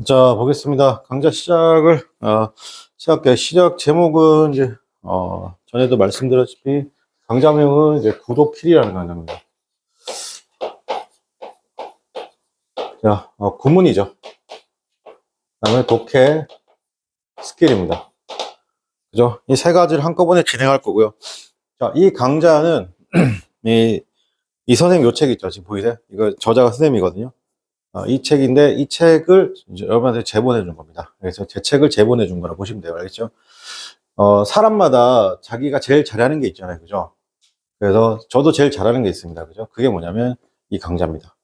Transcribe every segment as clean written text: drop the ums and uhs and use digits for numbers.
자, 보겠습니다. 강좌 시작을, 시작할게요. 시작 제목은 이제, 전에도 말씀드렸다시피, 강좌명은 이제 구독킬이라는 강좌입니다. 자, 구문이죠. 그 다음에 독해, 스킬입니다. 그죠? 이 세 가지를 한꺼번에 진행할 거고요. 자, 이 강좌는, 이 선생님 요 책 있죠? 지금 보이세요? 이거 저자가 선생님이거든요. 이 책인데, 이 책을 이제 여러분한테 제보내 준 겁니다. 그래서 제 책을 제보내 준 거라 보시면 돼요. 알겠죠? 사람마다 자기가 제일 잘하는 게 있잖아요. 그죠? 그래서 저도 제일 잘하는 게 있습니다. 그죠? 그게 뭐냐면 이 강좌입니다.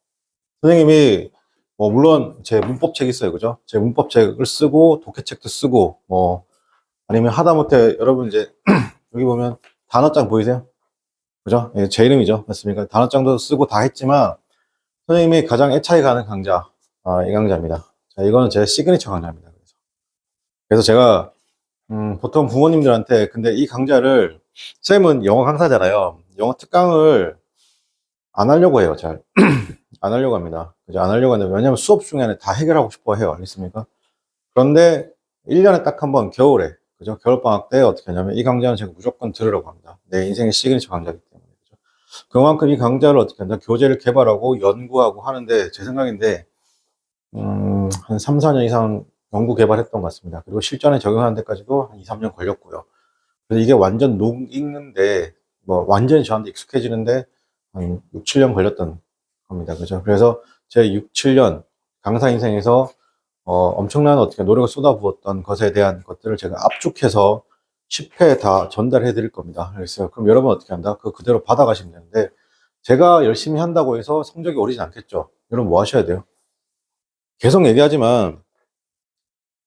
선생님이 물론 제 문법책 있어요. 그죠? 제 문법책을 쓰고 독해책도 쓰고 아니면 하다못해 여러분 이제 여기 보면 단어장 보이세요? 그죠? 예, 제 이름이죠. 맞습니까? 단어장도 쓰고 다 했지만 선생님이 가장 애착이 가는 강좌, 이 강좌입니다. 자, 이거는 제 시그니처 강좌입니다. 그래서 제가 보통 부모님들한테 근데 이 강좌를 쌤은 영어 강사잖아요. 영어 특강을 안 하려고 해요. 잘 안 하려고 합니다. 그죠? 안 하려고 하는데 왜냐면 수업 중에는 다 해결하고 싶어 해요. 알겠습니까? 그런데 1년에 딱 한 번 겨울에 그죠? 겨울방학 때 어떻게 하냐면 이 강좌는 제가 무조건 들으라고 합니다. 내 인생의 시그니처 강좌이기 때문에. 그죠? 그만큼 이 강좌를 어떻게 한다? 교재를 개발하고 연구하고 하는데 제 생각인데 한 3, 4년 이상 연구 개발했던 것 같습니다. 그리고 실전에 적용하는 데까지도 한 2, 3년 걸렸고요. 그래서 이게 완전 녹익는데, 완전히 저한테 익숙해지는데, 한 6, 7년 걸렸던 겁니다. 그죠? 그래서 제 6, 7년 강사 인생에서, 엄청난 어떻게 노력을 쏟아부었던 것에 대한 것들을 제가 압축해서 10회 다 전달해 드릴 겁니다. 그래서 그럼 여러분 어떻게 한다? 그대로 받아가시면 되는데, 제가 열심히 한다고 해서 성적이 오르진 않겠죠? 여러분 뭐 하셔야 돼요? 계속 얘기하지만,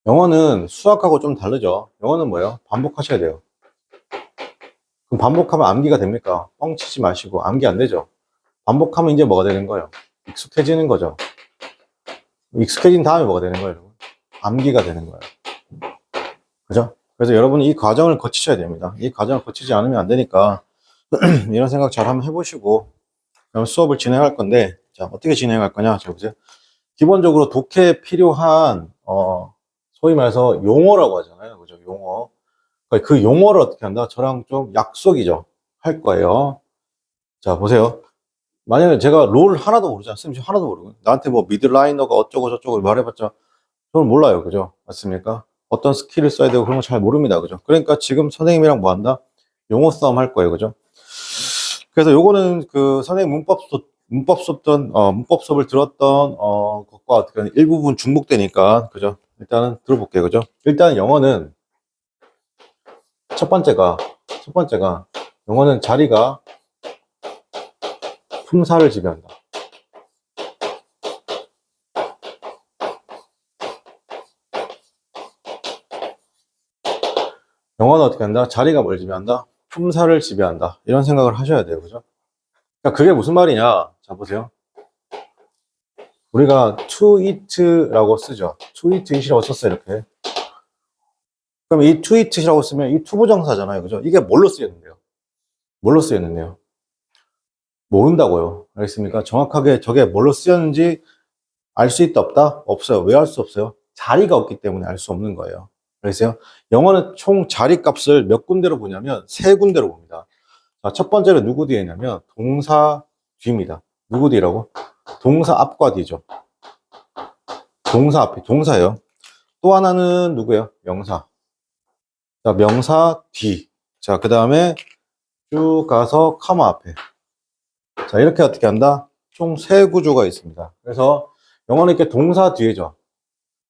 영어는 수학하고 좀 다르죠? 영어는 뭐예요? 반복하셔야 돼요. 그럼 반복하면 암기가 됩니까? 뻥치지 마시고 암기 안 되죠. 반복하면 이제 뭐가 되는 거예요? 익숙해지는 거죠. 익숙해진 다음에 뭐가 되는 거예요? 암기가 되는 거예요. 그죠? 그래서 여러분이 이 과정을 거치셔야 됩니다. 이 과정을 거치지 않으면 안 되니까 이런 생각 잘 한번 해보시고 그럼 수업을 진행할 건데 자 어떻게 진행할 거냐? 자 보세요. 기본적으로 독해에 필요한 소위 말해서 용어라고 하잖아요. 그죠? 용어. 그 용어를 어떻게 한다? 저랑 좀 약속이죠. 할 거예요. 자 보세요. 만약에 제가 롤 하나도 모르잖아. 쌤 지금 하나도 모르고. 나한테 뭐 미드라이너가 어쩌고 저쩌고 말해봤자 저는 몰라요. 그죠? 맞습니까? 어떤 스킬을 써야 되고 그런 거 잘 모릅니다. 그죠? 그러니까 지금 선생님이랑 뭐 한다? 용어 싸움 할 거예요. 그죠? 그래서 요거는 그 선생님 문법 수업을 들었던, 것과 어떻게 일부분 중복되니까. 그죠? 일단은 들어볼게요. 그죠? 일단 영어는 첫 번째가 영어는 자리가 품사를 지배한다. 영어는 어떻게 한다? 자리가 뭘 지배한다? 품사를 지배한다. 이런 생각을 하셔야 돼요. 그죠? 그러니까 그게 무슨 말이냐? 자, 보세요. 우리가 to eat라고 쓰죠. to eat, eat이라고 썼어요. 이렇게. 그럼 이 to eat이라고 쓰면 이 투부정사잖아요. 그죠? 이게 뭘로 쓰였는데요? 뭘로 쓰였는데요? 모른다고요. 알겠습니까? 정확하게 저게 뭘로 쓰였는지 알 수 있다 없다? 없어요. 왜 알 수 없어요? 자리가 없기 때문에 알 수 없는 거예요. 그래서요. 영어는 총 자리 값을 몇 군데로 보냐면 세 군데로 봅니다. 자, 첫 번째로 누구 뒤에 있냐면 동사 뒤입니다. 누구 뒤라고? 동사 앞과 뒤죠. 동사 앞이 동사예요. 또 하나는 누구예요? 명사. 자, 명사 뒤. 자, 그 다음에 쭉 가서 카마 앞에. 자, 이렇게 어떻게 한다? 총 세 구조가 있습니다. 그래서 영어는 이렇게 동사 뒤에죠.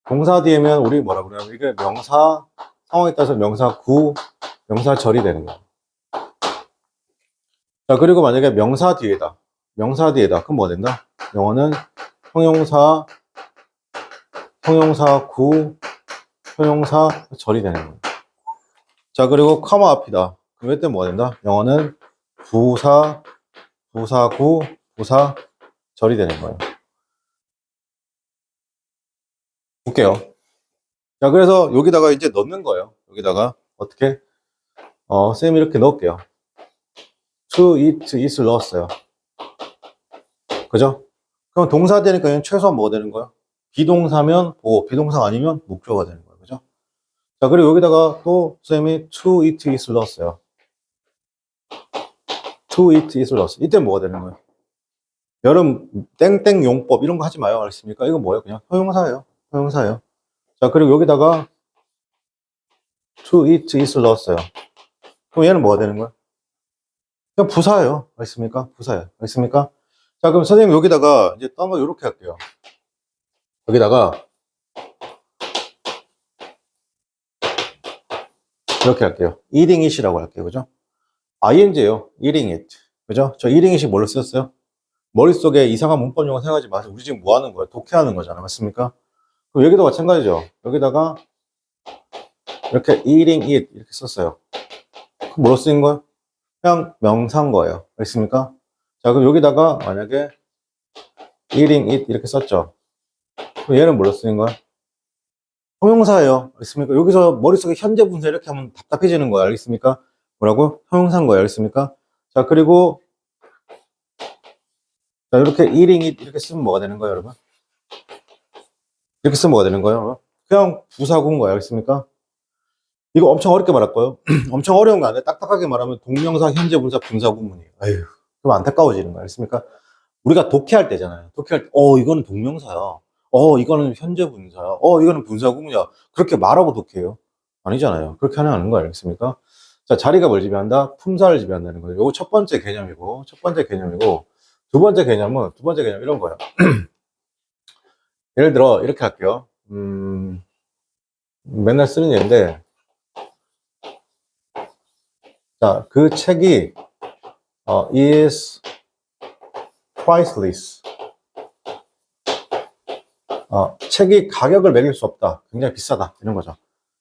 동사 뒤에면 우리 뭐라 그래요? 이게 명사, 상황에 따라서 명사 구, 명사 절이 되는 거예요. 자, 그리고 만약에 명사 뒤에다. 명사 뒤에다. 그럼 뭐 된다? 영어는 형용사, 형용사 구, 형용사 절이 되는 거예요. 자, 그리고 카마 앞이다. 그럼 이때 뭐가 된다? 영어는 부사, 부사구, 부사절이 되는 거예요. 볼게요. 자, 그래서 여기다가 이제 넣는 거예요. 여기다가 어떻게? 쌤이 이렇게 넣을게요. to eat, eat을 넣었어요. 그죠? 그럼 동사 되니까 최소한 뭐가 되는 거예요? 비동사면 보호, 비동사가 아니면 목적어가 되는 거예요. 그죠? 자, 그리고 여기다가 또 선생님이 to eat is를 넣었어요. to eat is를 넣었어요. 이때 뭐가 되는 거예요? 여름 땡땡 용법 이런 거 하지 마요. 알겠습니까? 이건 뭐예요? 그냥 형용사예요. 형용사예요. 자, 그리고 여기다가 to eat is를 넣었어요. 그럼 얘는 뭐가 되는 거예요? 그냥 부사예요. 알겠습니까? 부사예요. 알겠습니까? 자, 그럼 선생님 여기다가 이제 딴 거 이렇게 할게요. 여기다가 이렇게 할게요. eating it이라고 할게요. 그죠? ing예요. eating it. 그죠? 저 eating it이 뭘로 쓰였어요? 머릿속에 이상한 문법 용어 생각하지 마세요. 우리 지금 뭐 하는 거예요? 독해하는 거잖아. 맞습니까? 그럼 여기도 마찬가지죠. 여기다가 이렇게 eating it 이렇게 썼어요. 그럼 뭐로 쓰인 거예요? 그냥 명사인 거예요. 알겠습니까? 자, 그럼 여기다가 만약에 eating it 이렇게 썼죠. 그럼 얘는 뭐로 쓰인 거야? 형용사예요. 알겠습니까? 여기서 머릿속에 현재 분사 이렇게 하면 답답해지는 거야. 알겠습니까? 뭐라고? 형용사인 거예요. 알겠습니까? 자, 그리고 자, 이렇게 eating it 이렇게 쓰면 뭐가 되는 거예요, 여러분? 이렇게 쓰면 뭐가 되는 거예요, 여러분? 그냥 부사구인 거예요. 알겠습니까? 이거 엄청 어렵게 말할 거예요. 엄청 어려운 거 아니에요. 딱딱하게 말하면 동명사, 현재 분사, 분사 구문이에요. 아휴, 그럼 안타까워지는 거예요. 알겠습니까? 우리가 독해할 때잖아요. 독해할 때, 이거는 동명사야. 이거는 현재 분사야. 이거는 분사 구문이야. 그렇게 말하고 독해요. 아니잖아요. 그렇게 하는 거 알겠습니까? 자, 자리가 뭘 지배한다? 품사를 지배한다는 거예요. 요거 첫 번째 개념이고, 두 번째 개념은 이런 거예요. 예를 들어, 이렇게 할게요. 맨날 쓰는 예인데, 자, 그 책이, is priceless. 책이 가격을 매길 수 없다. 굉장히 비싸다. 이런 거죠.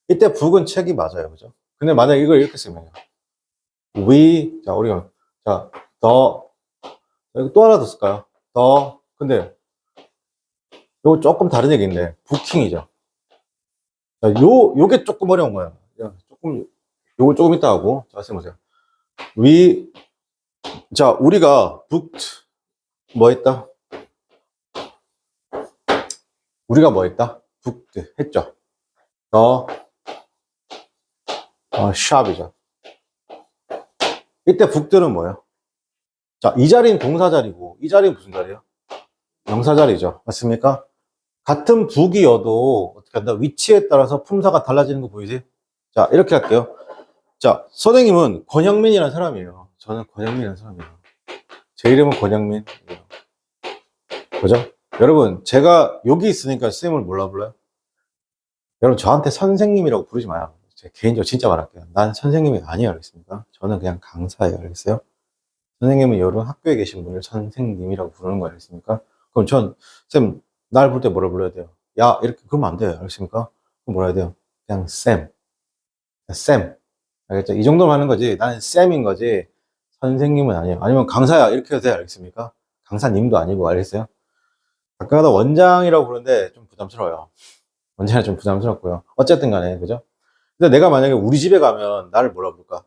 이때 북은 책이 맞아요. 그죠? 근데 만약에 이걸 이렇게 쓰면, 자, 우리가, 자, 여기 또 하나 더 쓸까요? 근데, 요거 조금 다른 얘기인데, 부킹이죠. 자, 요게 조금 어려운 거예요. 요거 조금 이따 하고, 자, 보세요. 자, 우리가 booked, 뭐 했다? 우리가 뭐 했다? booked 했죠. shop이죠. 이때 booked는 뭐예요? 자, 이 자리는 동사 자리고, 이 자리는 무슨 자리예요? 명사 자리죠. 맞습니까? 같은 북이어도 어떻게 한다? 위치에 따라서 품사가 달라지는 거 보이세요? 자, 이렇게 할게요. 자, 선생님은 권영민이라는 사람이에요. 저는 권영민이라는 사람이에요. 제 이름은 권영민. 그죠? 여러분, 제가 여기 있으니까 쌤을 몰라 불러요? 여러분, 저한테 선생님이라고 부르지 마요. 제 개인적으로 진짜 말할게요. 난 선생님이 아니에요. 알겠습니까? 저는 그냥 강사예요. 알겠어요? 선생님은 여러분 학교에 계신 분을 선생님이라고 부르는 거예요. 알겠습니까? 그럼 쌤, 날 볼 때 뭐라 불러야 돼요? 야, 이렇게, 그러면 안 돼요. 알겠습니까? 그럼 뭐라 해야 돼요? 그냥 쌤. 알겠죠? 이 정도만 하는 거지. 나는 쌤인 거지. 선생님은 아니에요. 아니면 강사야. 이렇게 해도 돼요. 알겠습니까? 강사님도 아니고, 알겠어요? 가끔가다 원장이라고 부르는데 좀 부담스러워요. 원장이 좀 부담스럽고요. 어쨌든 간에, 그죠? 근데 내가 만약에 우리 집에 가면 나를 뭐라 부를까?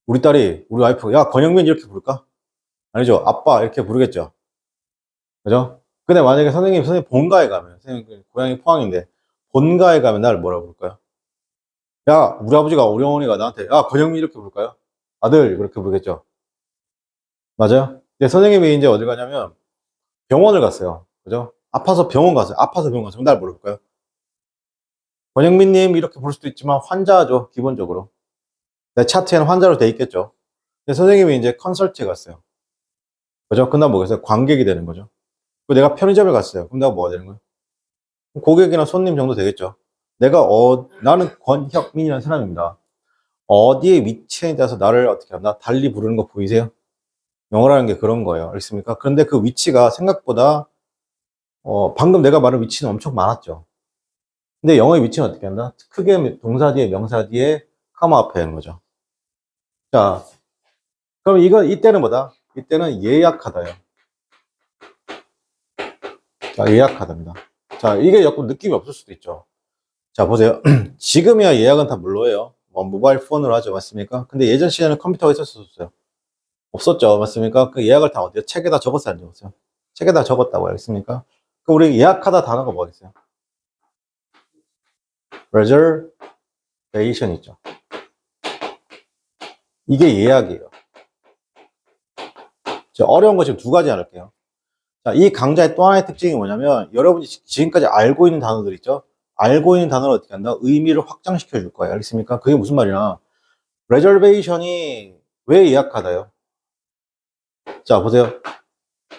우리 와이프가, 야, 권영민 이렇게 부를까? 아니죠. 아빠 이렇게 부르겠죠. 그죠? 근데 만약에 선생님 본가에 가면, 선생님 고향이 포항인데, 본가에 가면 나를 뭐라 부를까요? 야, 우리 어머니가 나한테, 야, 권영민 이렇게 부를까요? 아들, 그렇게 부르겠죠. 맞아요? 근데 선생님이 이제 어디 가냐면, 병원을 갔어요. 그죠? 아파서 병원 갔어요. 그럼 날 뭐라 부를까요? 권영민님 이렇게 부를 수도 있지만, 환자죠, 기본적으로. 내 차트에는 환자로 돼 있겠죠. 근데 선생님이 이제 컨설트에 갔어요. 그죠? 그다음 뭐겠어요? 관객이 되는 거죠. 그리고 내가 편의점에 갔어요. 그럼 내가 뭐가 되는 거예요? 고객이나 손님 정도 되겠죠. 나는 권혁민이라는 사람입니다. 어디에 위치에 따라서 나를 어떻게 한다? 달리 부르는 거 보이세요? 영어라는 게 그런 거예요. 알겠습니까? 그런데 그 위치가 생각보다, 방금 내가 말한 위치는 엄청 많았죠. 근데 영어의 위치는 어떻게 한다? 크게 동사 뒤에 명사 뒤에 카마 앞에 하는 거죠. 자, 그럼 이때는 뭐다? 이때는 예약하다요. 자, 예약하답니다. 자, 이게 조금 느낌이 없을 수도 있죠. 자, 보세요. 지금이야 예약은 다 뭘로 해요? 모바일 폰으로 하죠. 맞습니까? 근데 예전 시에는 컴퓨터가 있었어요. 없었죠. 맞습니까? 그 예약을 다 어디요? 책에다 적었어요? 안 적었어요? 책에다 적었다고 알겠습니까? 그 우리 예약하다 단어가 뭐겠어요? reservation 있죠. 이게 예약이에요. 어려운 거 지금 두 가지 알게요. 자, 이 강좌의 또 하나의 특징이 뭐냐면 여러분이 지금까지 알고 있는 단어들 있죠? 알고 있는 단어를 어떻게 한다? 의미를 확장시켜 줄 거예요. 알겠습니까? 그게 무슨 말이냐? reservation이 왜 예약하다요? 자, 보세요.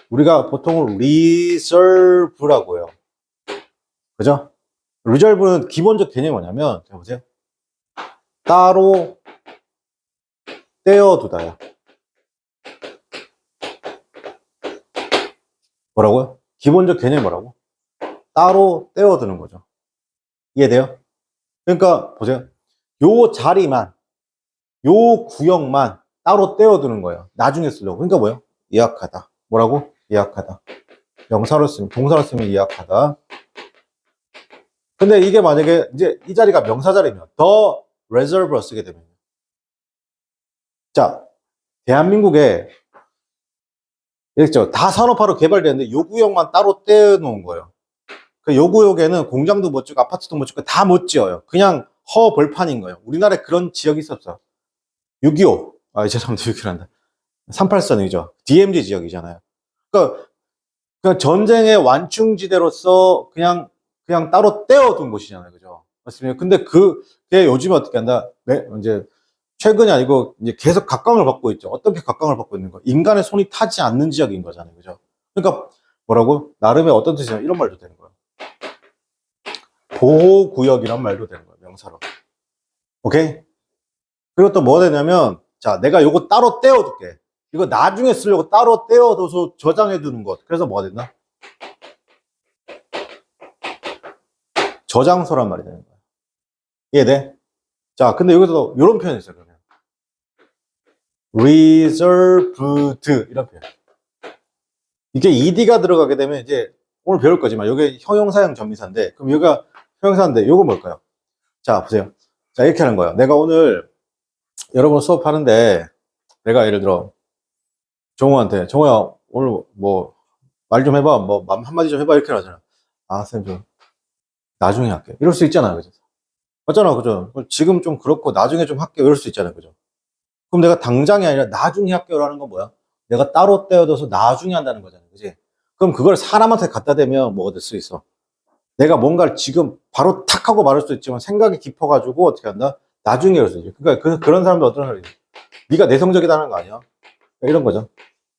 우리가 보통 reserve라고 해요. 그죠? reserve는 기본적 개념이 뭐냐면, 자, 보세요. 따로 떼어두다요. 뭐라고요? 기본적 개념이 뭐라고? 따로 떼어두는 거죠. 이해돼요? 그러니까 보세요. 요 자리만, 요 구역만 따로 떼어두는 거예요. 나중에 쓰려고. 그러니까 뭐예요? 예약하다. 뭐라고? 예약하다. 명사로 쓰면, 동사로 쓰면 예약하다. 근데 이게 만약에 이제 이 자리가 명사 자리면 더 reserve로 쓰게 되면, 자, 대한민국에 다 산업화로 개발되는데 요 구역만 따로 떼어놓은 거예요. 그 요 구역에는 공장도 못 짓고 아파트도 못 짓고 다 못 지어요. 그냥 허벌판인 거예요. 우리나라에 그런 지역이 있었어. 6.25. 죄송합니다. 6.25한다. 383이죠. DMZ 지역이잖아요. 그러니까 전쟁의 완충지대로서 그냥 따로 떼어둔 곳이잖아요. 그죠? 맞습니까? 근데 그게 요즘에 어떻게 한다? 이제 최근이 아니고 이제 계속 각광을 받고 있죠. 어떻게 각광을 받고 있는 거? 인간의 손이 타지 않는 지역인 거잖아요. 그죠? 그러니까 뭐라고? 나름의 어떤 뜻이냐? 이런 말도 되는 거예요. 보호구역이란 말도 되는 거예요. 명사로. 오케이? 그리고 또 뭐가 되냐면, 자, 내가 요거 따로 떼어둘게. 이거 나중에 쓰려고 따로 떼어둬서 저장해두는 것. 그래서 뭐가 된다? 저장소란 말이 되는 거야. 이해돼? 자, 근데 여기서 이런 표현이 있어요, 그러면. reserved, 이런 표현. 이게 ed가 들어가게 되면 이제 오늘 배울 거지만, 이게 형용사형 전미사인데, 그럼 여기가 형용사인데, 요거 뭘까요? 자, 보세요. 자, 이렇게 하는 거예요. 내가 오늘 여러분 수업하는데, 내가 예를 들어, 정우야, 오늘 뭐, 말 좀 해봐. 뭐, 한마디 좀 해봐. 이렇게 하잖아. 아, 선생님, 좀, 나중에 할게. 이럴 수 있잖아요. 그죠? 맞잖아. 그죠? 지금 좀 그렇고, 나중에 좀 할게요. 이럴 수 있잖아요. 그죠? 그럼 내가 당장이 아니라 나중에 할게요라는 건 뭐야? 내가 따로 떼어둬서 나중에 한다는 거잖아요. 그지? 그럼 그걸 사람한테 갖다 대면 뭐가 될 수 있어? 내가 뭔가를 지금 바로 탁 하고 말할 수 있지만 생각이 깊어가지고 어떻게 한다? 나중에 할 수 있지. 그러니까 그런 사람들 어떤 사람이 네가 내성적이다는 거 아니야? 그러니까 이런 거죠.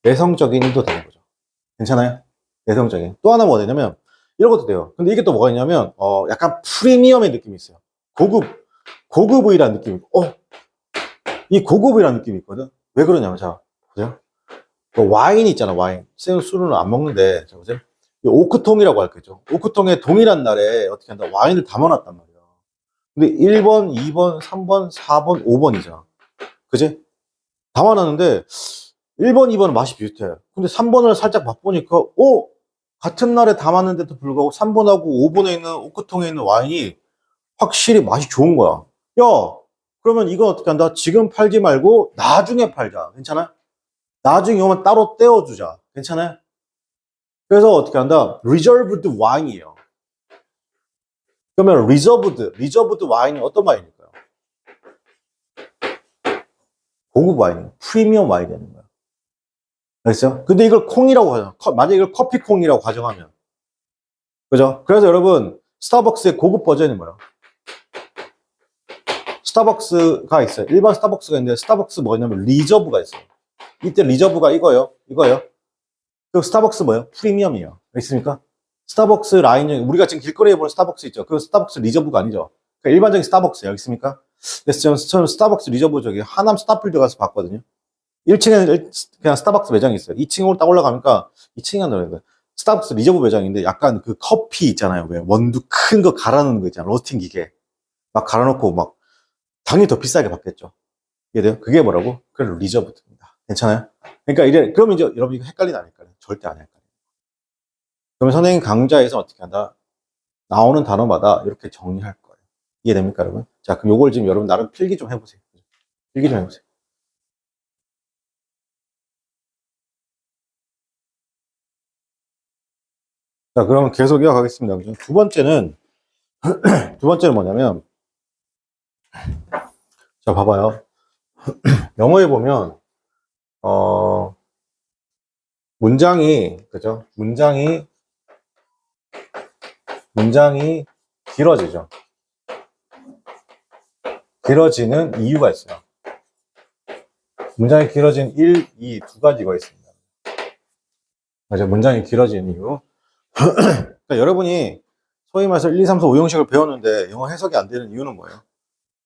내성적인도 되는 거죠. 괜찮아요? 내성적인. 또 하나 뭐가 되냐면 이런 것도 돼요. 근데 이게 또 뭐가 있냐면 약간 프리미엄의 느낌이 있어요. 고급이라는 느낌이 있고 이 고급이라는 느낌이 있거든. 왜 그러냐면 자 보세요. 그 와인이 있잖아. 와인. 쌤은 술은 안 먹는데 자 보세요. 이 오크통이라고 할거죠. 오크통에 동일한 날에 어떻게 한다? 와인을 담아놨단 말이야. 근데 1번, 2번, 3번, 4번, 5번이잖아. 그지? 담아놨는데 1번, 2번은 맛이 비슷해. 근데 3번을 살짝 맛보니까 같은 날에 담았는데도 불구하고 3번하고 5번에 있는 오크통에 있는 와인이 확실히 맛이 좋은 거야. 야, 그러면 이건 어떻게 한다? 지금 팔지 말고 나중에 팔자. 괜찮아? 나중에 오면 따로 떼어주자. 괜찮아요? 그래서 어떻게 한다? reserved wine이에요. 그러면 reserved 와인이 어떤 와인일까요? 고급 와인이에요. 프리미엄 와인이 되는 거예요. 알겠어요? 근데 이걸 콩이라고 하잖아. 만약에 이걸 커피콩이라고 가정하면. 그죠? 그래서 여러분, 스타벅스의 고급 버전이 뭐예요? 스타벅스가 있어요. 일반 스타벅스가 있는데, 스타벅스 뭐냐면, 리저브가 있어요. 이때 리저브가 이거예요. 그 스타벅스 뭐예요? 프리미엄이에요. 알겠습니까? 스타벅스 라인 중, 우리가 지금 길거리에 보는 스타벅스 있죠? 그 스타벅스 리저브가 아니죠. 그러니까 일반적인 스타벅스예요. 알겠습니까? 그래서 저는 스타벅스 리저브 저기 하남 스타필드 가서 봤거든요. 1층에는 그냥 스타벅스 매장이 있어요. 2층으로 딱 올라가니까 2층이 아니라 스타벅스 리저브 매장인데 약간 그 커피 있잖아요. 왜 원두 큰 거 갈아놓는 거 있잖아요. 로스팅 기계. 막 갈아놓고 막 당연히 더 비싸게 받겠죠. 이해돼요? 그게 뭐라고? 그래 리저브입니다. 괜찮아요? 그러니까 그러면 이제 여러분 이거 헷갈리는 아닐까요? 절대 안 헷갈려요. 그러면 선생님 강좌에서 어떻게 한다? 나오는 단어마다 이렇게 정리할 거예요. 이해됩니까, 여러분? 자, 그럼 요걸 지금 여러분 나름 필기 좀 해보세요. 필기 좀 해보세요. 자, 그러면 계속 이어가겠습니다. 그죠? 두 번째는 뭐냐면, 자, 봐봐요. 영어에 보면, 어, 그죠? 문장이 길어지죠. 길어지는 이유가 있어요. 문장이 길어진 1, 2, 두 가지가 있습니다. 맞아, 문장이 길어지는 이유. 그러니까 여러분이 소위 말해서 1, 2, 3, 4, 5형식을 배웠는데 영어 해석이 안 되는 이유는 뭐예요?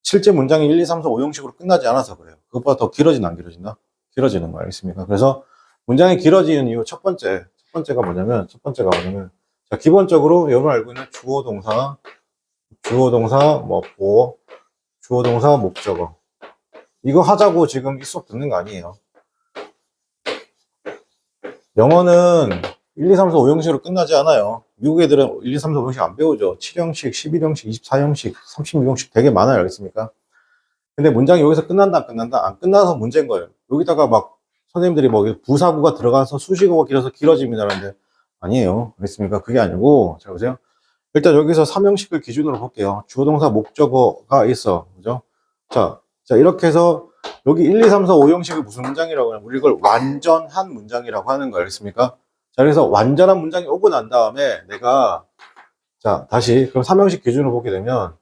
실제 문장이 1, 2, 3, 4, 5형식으로 끝나지 않아서 그래요. 그것보다 더 길어지나 안 길어진다? 길어지는 거 알겠습니까? 그래서 문장이 길어지는 이유 첫 번째가 뭐냐면, 자, 기본적으로 여러분 알고 있는 주어, 동사, 뭐, 주어, 동사, 목적어. 이거 하자고 지금 이 수업 듣는 거 아니에요. 영어는 1, 2, 3, 4, 5형식으로 끝나지 않아요. 미국 애들은 1, 2, 3, 4, 5형식 안 배우죠. 7형식, 11형식, 24형식, 36형식 되게 많아요. 알겠습니까? 근데 문장이 여기서 끝난다, 안 끝난다? 안 끝나서 문제인 거예요. 여기다가 막 선생님들이 뭐 부사구가 들어가서 수식어가 길어서 길어집니다. 하는데 아니에요. 알겠습니까? 그게 아니고, 자, 보세요. 일단 여기서 3형식을 기준으로 볼게요. 주어, 동사, 목적어가 있어. 그죠? 자, 이렇게 해서 여기 1, 2, 3, 4, 5형식을 무슨 문장이라고 하냐면 우리 이걸 완전한 문장이라고 하는 거 알겠습니까? 자, 그래서 완전한 문장이 오고 난 다음에 내가 자, 다시 그럼 3형식 기준으로 보게 되면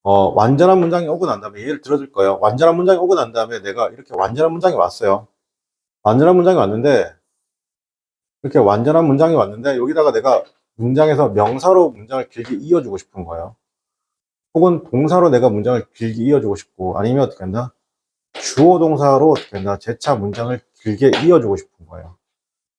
완전한 문장이 오고 난 다음에 예를 들어줄 거예요. 완전한 문장이 오고 난 다음에 내가 이렇게 완전한 문장이 왔어요. 완전한 문장이 왔는데 이렇게 완전한 문장이 왔는데 여기다가 내가 문장에서 명사로 문장을 길게 이어주고 싶은 거예요. 혹은 동사로 내가 문장을 길게 이어주고 싶고 아니면 어떻게 한다? 주어 동사로 어떻게 한다? 재차 문장을 길게 이어주고 싶은 거예요.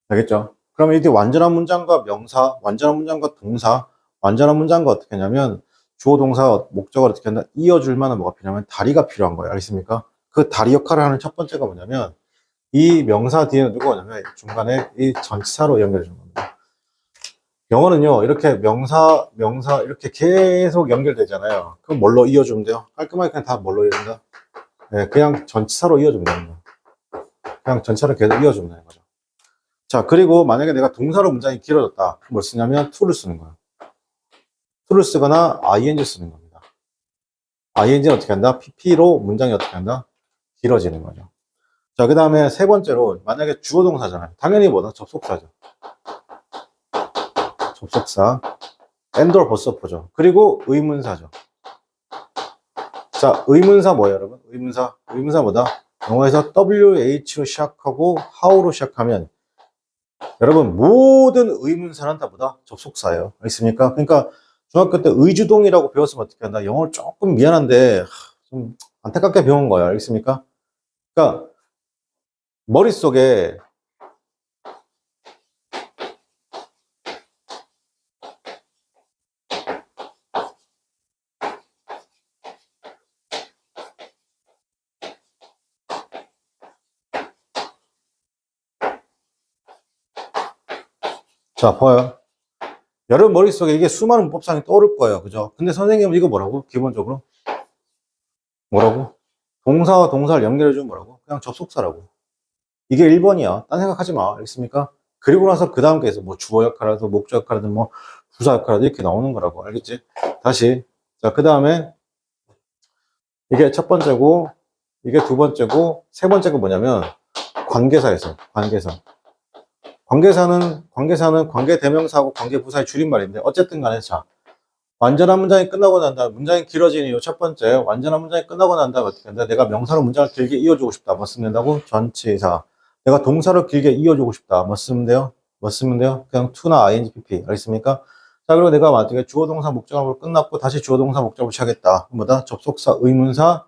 알겠죠? 그러면 이게 완전한 문장과 명사, 완전한 문장과 동사, 완전한 문장과 어떻게 하냐면 주어 동사 목적을 어떻게 한다? 이어줄 만한 뭐가 필요하면 다리가 필요한 거예요. 알겠습니까? 그 다리 역할을 하는 첫 번째가 뭐냐면 이 명사 뒤에는 누가 오냐면 중간에 이 전치사로 연결해 주는 겁니다. 영어는요, 이렇게 명사 이렇게 계속 연결되잖아요. 그럼 뭘로 이어주면 돼요? 깔끔하게 그냥 다 뭘로 이어준다? 네, 그냥 전치사로 이어주면 됩니다. 그냥 전치사로 계속 이어주면 되는 거죠. 자, 그리고 만약에 내가 동사로 문장이 길어졌다. 뭘 쓰냐면 to를 쓰는 거예요. to를 쓰거나 ing 쓰는 겁니다. ing는 어떻게 한다? pp로 문장이 어떻게 한다? 길어지는 거죠. 자, 그 다음에 세 번째로 만약에 주어 동사잖아요. 당연히 뭐다? 접속사죠. 접속사. and or 버서포죠. 그리고 의문사죠. 자, 의문사 뭐예요, 여러분? 의문사 뭐다? 영어에서 WH로 시작하고 how로 시작하면 여러분 모든 의문사는 다 뭐다? 접속사예요. 알겠습니까? 그러니까 중학교 때 의주동이라고 배웠으면 어떻게 한다? 영어를 조금 미안한데 좀 안타깝게 배운 거예요. 알겠습니까? 그러니까 머릿속에 자, 봐요. 여러분 머릿속에 이게 수많은 문법상이 떠오를 거예요. 그죠? 근데 선생님은 이거 뭐라고? 기본적으로 뭐라고? 동사와 동사를 연결해주면 뭐라고? 그냥 접속사라고. 이게 1번이야. 딴 생각하지 마. 알겠습니까? 그리고 나서 그 다음 게에서 뭐 주어 역할하든 목적 역할하든 뭐 부사 역할하든 이렇게 나오는 거라고. 알겠지? 다시. 자, 그 다음에 이게 첫 번째고, 이게 두 번째고, 세 번째가 뭐냐면 관계사에서, 관계사는 관계대명사하고 관계부사의 줄임말인데 어쨌든 간에 자, 완전한 문장이 끝나고 난 다음 문장이 길어지는 이유 첫 번째, 완전한 문장이 끝나고 난 다음 어떻게 한다? 내가 명사로 문장을 길게 이어주고 싶다. 뭐 쓰면 된다고? 전치사. 내가 동사로 길게 이어주고 싶다. 뭐 쓰면 돼요? 그냥 to나 ing, pp. 알겠습니까? 자, 그리고 내가 만약에 주어 동사 목적어로 끝났고 다시 주어 동사 목적어로 시작했다. 뭐다? 접속사, 의문사,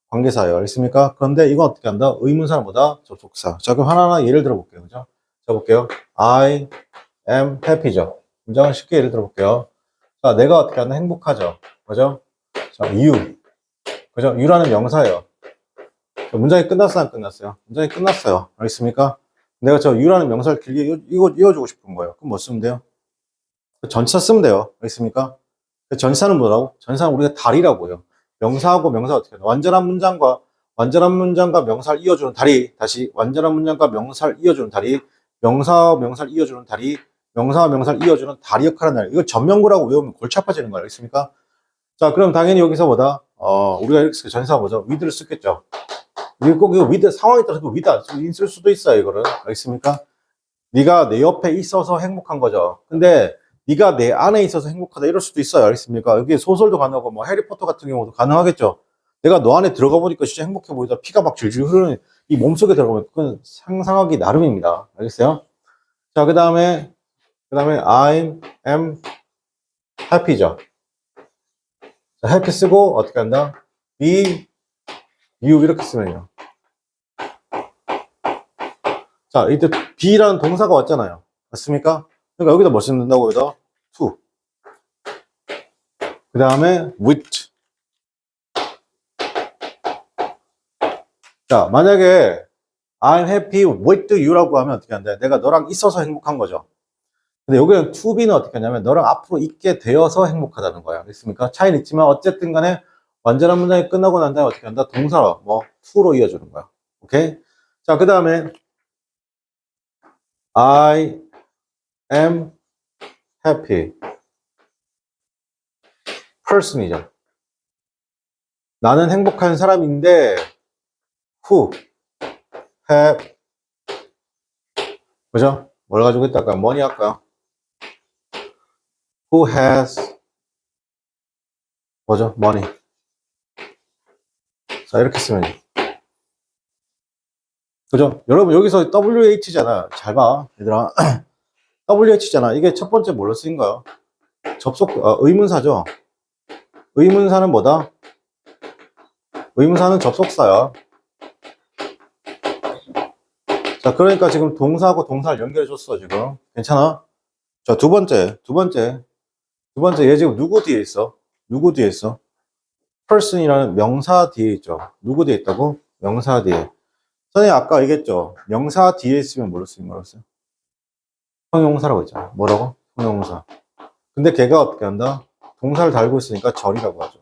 관계사예요. 알겠습니까? 그런데 이건 어떻게 한다? 의문사는 뭐다? 접속사. 자, 그럼 하나하나 예를 들어볼게요. 그죠? 자, 볼게요. I am happy죠. 문장을 쉽게 예를 들어볼게요. 자, 내가 어떻게 하나 행복하죠. 그죠? 자, you. 그죠? you라는 명사예요. 자, 문장이 끝났어요, 안 끝났어요? 문장이 끝났어요. 알겠습니까? 내가 저 you라는 명사를 길게 이어주고 싶은 거예요. 그럼 뭐 쓰면 돼요? 전치사 쓰면 돼요. 알겠습니까? 전치사는 뭐라고? 전치사는 우리가 다리라고 해요. 명사하고 명사 어떻게 해요? 완전한 문장과 명사를 이어주는 다리. 다시 완전한 문장과 명사를 이어주는 다리. 명사와 명사를 이어주는 다리. 명사와 명사를 이어주는 다리 역할을 한다. 이걸 전면구라고 외우면 골치 아파지는 거 알겠습니까? 자, 그럼 당연히 여기서 뭐다? 우리가 이렇게 전치사 뭐죠? with를 쓰겠죠. 이거 꼭 이거 with 상황에 따라서 with 안 쓰고 쓸 수도 있어요, 이거를. 알겠습니까? 네가 내 옆에 있어서 행복한 거죠. 근데 네가 내 안에 있어서 행복하다 이럴 수도 있어요. 알겠습니까? 여기 소설도 가능하고 뭐 해리포터 같은 경우도 가능하겠죠. 내가 너 안에 들어가 보니까 진짜 행복해 보이다. 피가 막 줄줄 흐르는 이 몸속에 들어가면 그건 상상하기 나름입니다. 알겠어요? 자, 그다음에 I am happy죠. 자, happy 쓰고 어떻게 한다? be you 이렇게 쓰면요. 자, 이때 be라는 동사가 왔잖아요. 맞습니까? 그러니까 여기다 뭐 쓴다고 여기다 to. 그 다음에 with. 자, 만약에 I'm happy with you라고 하면 어떻게 한다? 내가 너랑 있어서 행복한 거죠. 근데 여기는 to be는 어떻게 하냐면 너랑 앞으로 있게 되어서 행복하다는 거야. 알겠습니까? 차이는 있지만 어쨌든 간에 완전한 문장이 끝나고 난 다음에 어떻게 한다? 동사로 뭐 to로 이어주는 거야. 오케이? 자, 그 다음에 I am happy person이죠. 나는 행복한 사람인데 who have 그죠? 뭘 가지고 있다? 아까 뭐니 할까요? Who has 뭐죠? money. 자, 이렇게 쓰면 그죠? 여러분 여기서 WH잖아. 잘 봐, 얘들아. WH잖아. 이게 첫 번째 뭘로 쓰인 거야? 의문사죠. 의문사는 뭐다? 의문사는 접속사야. 자, 그러니까 지금 동사하고 동사를 연결해줬어, 지금. 괜찮아? 자, 두 번째, 얘 지금 누구 뒤에 있어? 누구 뒤에 있어? person이라는 명사 뒤에 있죠. 누구 뒤에 있다고? 명사 뒤에. 선생님 아까 얘기했죠. 명사 뒤에 있으면 뭐로 쓰인 거라고 했어요? 형용사라고 했잖아. 뭐라고? 형용사. 근데 걔가 어떻게 한다? 동사를 달고 있으니까 절이라고 하죠.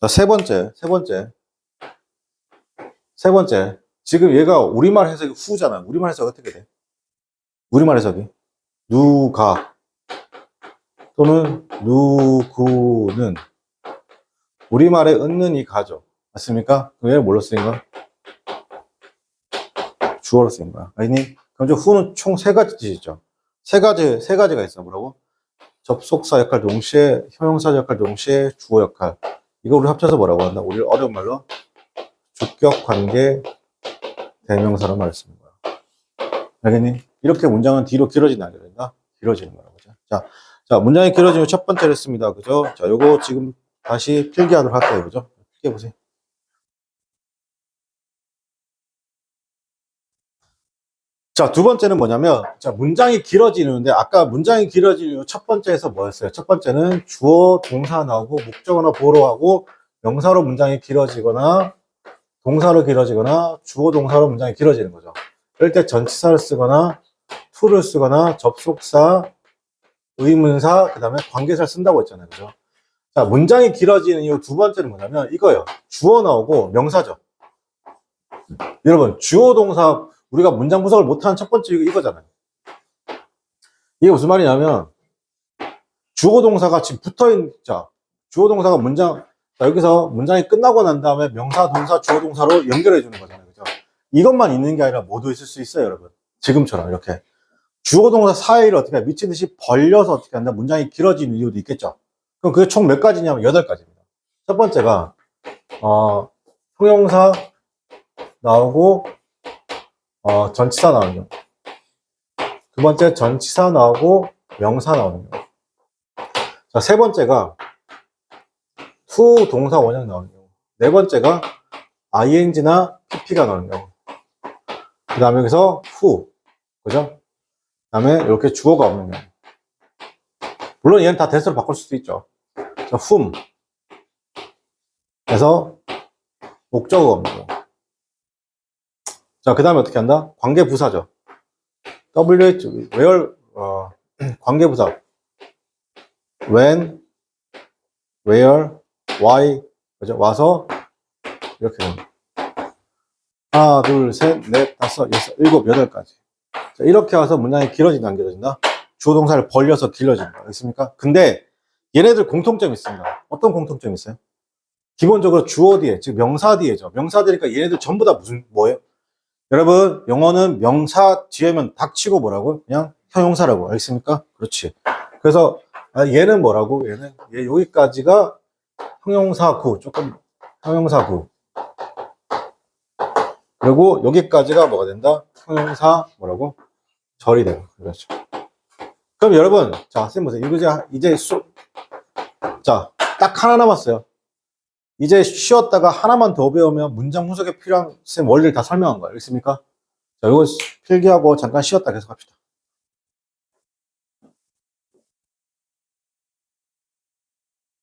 자, 세 번째. 지금 얘가 우리말 해석이 후잖아. 우리말 해석이 어떻게 돼? 우리말 해석이 누가 또는 누구는 우리말에 있는 이 가죠. 맞습니까? 그럼 얘를 뭘로 쓰인 거야? 주어로 쓰인 거야. 알겠니? 그럼 저 후는 총 세 가지 뜻이 있죠. 세 가지가 있어. 뭐라고? 접속사 역할 동시에, 형용사 역할 동시에, 주어 역할. 이거 우리 합쳐서 뭐라고 한다? 우리 어려운 말로 주격 관계 대명사로 말을 쓰는 거야. 알겠니? 이렇게 문장은 뒤로 길어지는 안 된다. 길어지는 거라고. 자, 문장이 길어지면 첫 번째로 했습니다. 그죠? 자, 요거 지금 다시 필기하도록 할게요. 그죠? 필기해보세요. 자, 두 번째는 뭐냐면, 자, 문장이 길어지는데, 아까 문장이 길어지는 첫 번째에서 뭐였어요? 첫 번째는 주어, 동사 나오고, 목적어나 보로 하고, 명사로 문장이 길어지거나, 동사로 길어지거나, 주어, 동사로 문장이 길어지는 거죠. 그럴 때 전치사를 쓰거나, to를 쓰거나, 접속사, 의문사, 그 다음에 관계사를 쓴다고 했잖아요. 그죠? 자, 문장이 길어지는 이유 두 번째는 뭐냐면, 이거예요. 주어 나오고, 명사죠. 여러분, 주어, 동사, 우리가 문장 분석을 못하는 첫 번째 이유가 이거잖아요. 이게 무슨 말이냐면 주어 동사가 지금 붙어있는 자, 주어 동사가 문장 자, 여기서 문장이 끝나고 난 다음에 명사, 동사, 주어 동사로 연결해 주는 거잖아요. 그죠? 이것만 있는 게 아니라 모두 있을 수 있어요, 여러분. 지금처럼 이렇게 주어 동사 사이를 어떻게 미친 듯이 벌려서 어떻게 한다 문장이 길어지는 이유도 있겠죠. 그럼 그게 총 몇 가지냐면 8가지입니다. 첫 번째가 형용사 나오고 전치사 나오는 경우. 두 번째, 전치사 나오고 명사 나오는 경우. 자, 세 번째가 to 동사 원형 나오는 경우. 네 번째가 ing나 pp가 나오는 경우. 그 다음에 여기서 who. 그죠? 그 다음에 이렇게 주어가 없는 경우. 물론 얘는 다 대수로 바꿀 수도 있죠. 자, whom. 그래서 목적어가 없는 경우. 자, 그 다음에 어떻게 한다? 관계부사죠. where, 관계부사. when, where, why, 그죠? 와서, 이렇게 됩니다. 하나, 둘, 셋, 넷, 다섯, 여섯, 일곱, 여덟 가지. 자, 이렇게 와서 문장이 길어진다, 안 길어진다? 주어 동사를 벌려서 길러진다. 알겠습니까? 근데 얘네들 공통점이 있습니다. 어떤 공통점이 있어요? 기본적으로 주어 뒤에, 즉 명사 뒤에죠. 명사 뒤니까 얘네들 전부 다 무슨 뭐예요? 여러분, 영어는 명사 뒤에면 닥치고 뭐라고? 그냥 형용사라고. 알겠습니까? 그렇지. 그래서 얘는 뭐라고? 얘는 얘 여기까지가 형용사구. 조금 형용사구. 그리고 여기까지가 뭐가 된다? 형용사 뭐라고? 절이 돼요. 그렇죠. 그럼 여러분, 자, 쌤 보세요. 이제 자, 딱 하나 남았어요. 이제 쉬었다가 하나만 더 배우면 문장 분석에 필요한 쌤 원리를 다 설명한 거예요. 알겠습니까? 자, 이거 필기하고 잠깐 쉬었다 계속 합시다.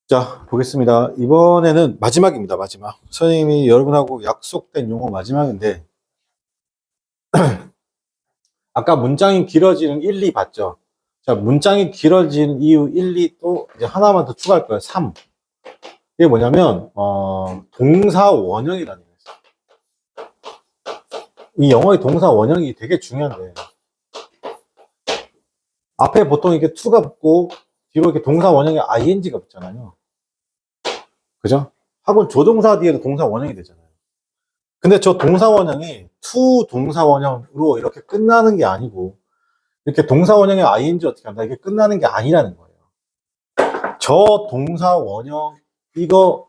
자, 보겠습니다. 이번에는 마지막입니다. 마지막. 선생님이 여러분하고 약속된 용어 마지막인데 아까 문장이 길어지는 1, 2 봤죠? 자, 문장이 길어지는 이유 1, 2 또 이제 하나만 더 추가할 거예요. 3. 이게 뭐냐면 동사 원형이라는 게 있어요. 이 영어의 동사 원형이 되게 중요한데 앞에 보통 이렇게 to가 붙고 뒤로 이렇게 동사 원형에 ing가 붙잖아요. 그죠? 하고 조동사 뒤에도 동사 원형이 되잖아요. 근데 저 동사 원형이 to 동사 원형으로 이렇게 끝나는 게 아니고 이렇게 동사 원형의 ing 어떻게 한다? 이게 끝나는 게 아니라는 거예요. 저 동사 원형 이거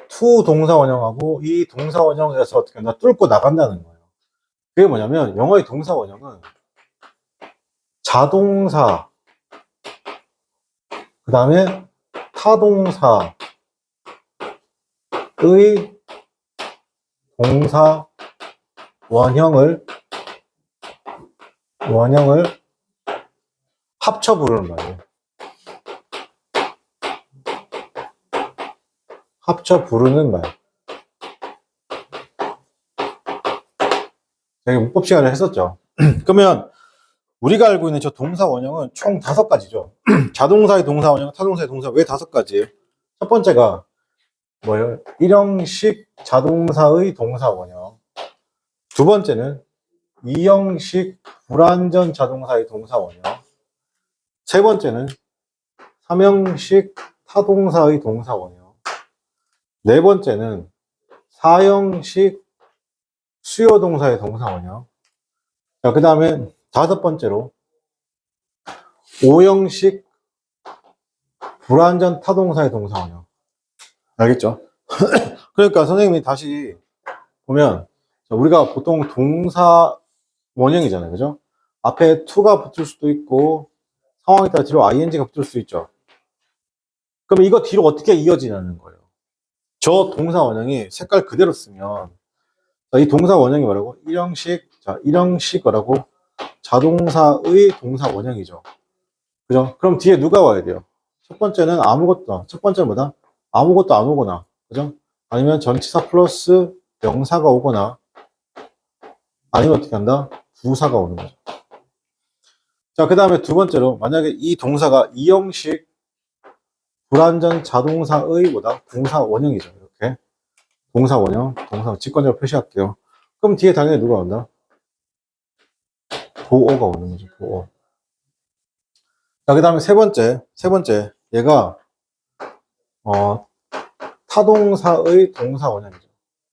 to 동사 원형하고 이 동사 원형에서 어떻게 한다? 뚫고 나간다는 거예요. 그게 뭐냐면 영어의 동사 원형은 자동사 그 다음에 타동사의 동사 원형을 합쳐 부르는 말이에요. 합쳐 부르는 말. 제가 문법 시간을 했었죠. 그러면 우리가 알고 있는 저 동사 원형은 총 5가지죠. 자동사의 동사 원형, 타동사의 동사 왜 5가지예요? 첫 번째가 뭐예요? 일형식 자동사의 동사 원형. 두 번째는 이형식 불완전 자동사의 동사 원형. 세 번째는 삼형식 타동사의 동사 원형. 네 번째는 사형식 수요 동사의 동사 원형. 자, 그 다음에 5번째로 오형식 불완전 타동사의 동사 원형. 알겠죠? 그러니까 선생님이 다시 보면 우리가 보통 동사 원형이잖아요. 그죠? 앞에 to가 붙을 수도 있고 상황에 따라 뒤로 ing가 붙을 수 있죠. 그럼 이거 뒤로 어떻게 이어지냐는 거예요. 저 동사 원형이 색깔 그대로 쓰면 이 동사 원형이 뭐라고? 일형식 뭐라고? 자동사의 동사 원형이죠. 그죠? 그럼 뒤에 누가 와야 돼요? 첫 번째는 첫 번째는 뭐다? 아무것도 안 오거나, 그죠? 아니면 전치사 플러스 명사가 오거나, 아니면 어떻게 한다? 부사가 오는 거죠. 자, 그 다음에 두 번째로, 만약에 이 동사가 이형식 불완전 자동사의 뭐다? 동사 원형이죠. 이렇게. 동사 원형, 동사 직관적으로 표시할게요. 그럼 뒤에 당연히 누가 온다? 보어가 오는 거죠, 보어. 자, 그 다음에 세 번째, 얘가, 타동사의 동사 원형이죠.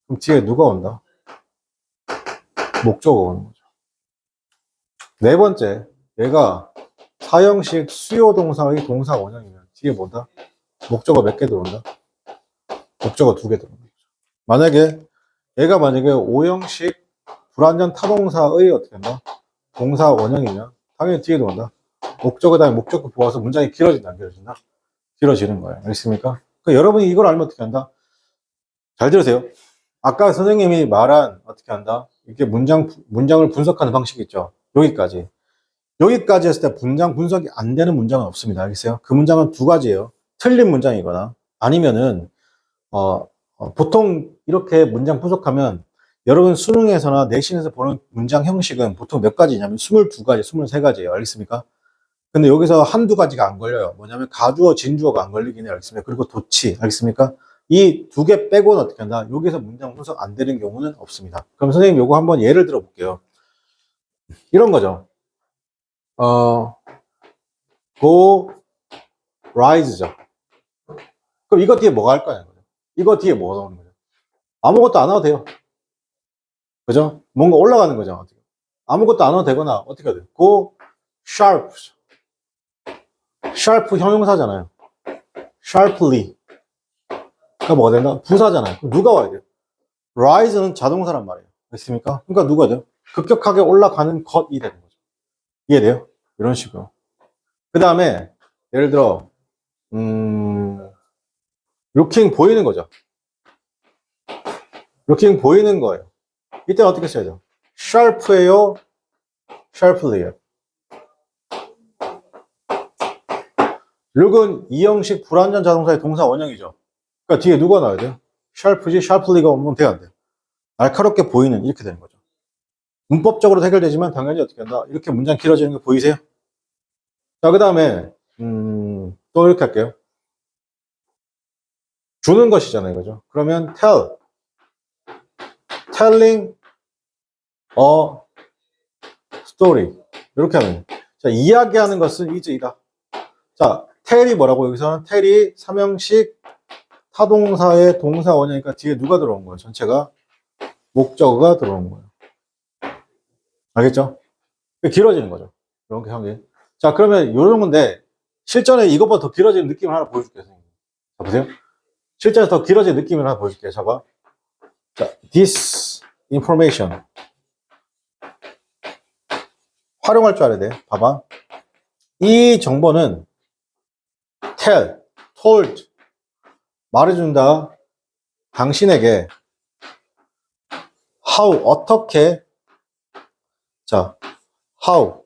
그럼 뒤에 누가 온다? 목적어가 오는 거죠. 네 번째, 얘가 사형식 수요 동사의 동사 원형이면 뒤에 뭐다? 목적어 몇 개 들어온다? 목적어 2개 들어온다. 얘가 만약에 오형식 불완전 타동사의 어떻게 된다? 동사 원형이면 당연히 뒤에 들어온다. 목적어 다음에 목적어 보아서 문장이 길어진다, 안 길어진다? 길어지는 거예요. 알겠습니까? 그러니까 여러분이 이걸 알면 어떻게 한다? 잘 들으세요. 아까 선생님이 말한 어떻게 한다? 이렇게 문장을 분석하는 방식이 있죠. 여기까지 했을 때 문장 분석이 안 되는 문장은 없습니다. 알겠어요? 그 문장은 2가지예요. 틀린 문장이거나 아니면은 보통 이렇게 문장 분석하면 여러분 수능에서나 내신에서 보는 문장 형식은 보통 몇 가지냐면 22가지, 23가지예요. 알겠습니까? 근데 여기서 한두 가지가 안 걸려요. 뭐냐면 가주어, 진주어가 안 걸리긴 해요. 알겠습니까? 그리고 도치. 알겠습니까? 이 2개 빼고는 어떻게 한다? 여기서 문장 분석 안 되는 경우는 없습니다. 그럼 선생님 요거 한번 예를 들어 볼게요. 이런 거죠. go, rise죠. 그럼 이거 뒤에 뭐가 할 거냐? 이거 뒤에 뭐가 나오는 거죠? 아무것도 안 해도 돼요. 그죠? 뭔가 올라가는 거죠. 아무것도 안 해도 되거나 어떻게 해야 돼요? go, sharp. sharp 형용사잖아요. sharply. 그러니까 뭐가 된다? 부사잖아요. 그럼 누가 와야 돼요? rise는 자동사란 말이에요. 됐습니까? 그러니까 누가 돼요? 급격하게 올라가는 것이 되는 거죠. 이해돼요? 이런 식으로. 그 다음에 예를 들어 looking 보이는 거죠. looking 보이는 거예요. 이때 어떻게 써야죠? sharp예요? sharply예요? look은 이형식 불완전 자동사의 동사 원형이죠. 그러니까 뒤에 누가 나와야 돼요? sharp지 sharply가 오면 돼야 안 돼요. 날카롭게 보이는 이렇게 되는 거죠. 문법적으로 해결되지만 당연히 어떻게 한다? 이렇게 문장 길어지는 거 보이세요? 자, 그 다음에 또 이렇게 할게요. 주는 것이잖아요, 그죠? 그러면 telling a story 이렇게 하면 자, 이야기하는 것은 is이다. 자, tell이 뭐라고 여기서는 tell이 삼형식 타동사의 동사 원형이니까 뒤에 누가 들어온 거예요? 전체가 목적어가 들어온 거예요. 알겠죠? 길어지는 거죠. 이렇게 하는 게. 자, 그러면 이런 건데 실전에 이것보다 더 길어지는 느낌을 하나 보여줄게요, 선생님. 자, 보세요. 실전에 더 길어지는 느낌을 하나 보여줄게요. 잡아. 자, this information. 활용할 줄 알아야 돼. 봐봐. 이 정보는 told. 말해준다. 당신에게 how, 어떻게. 자, how,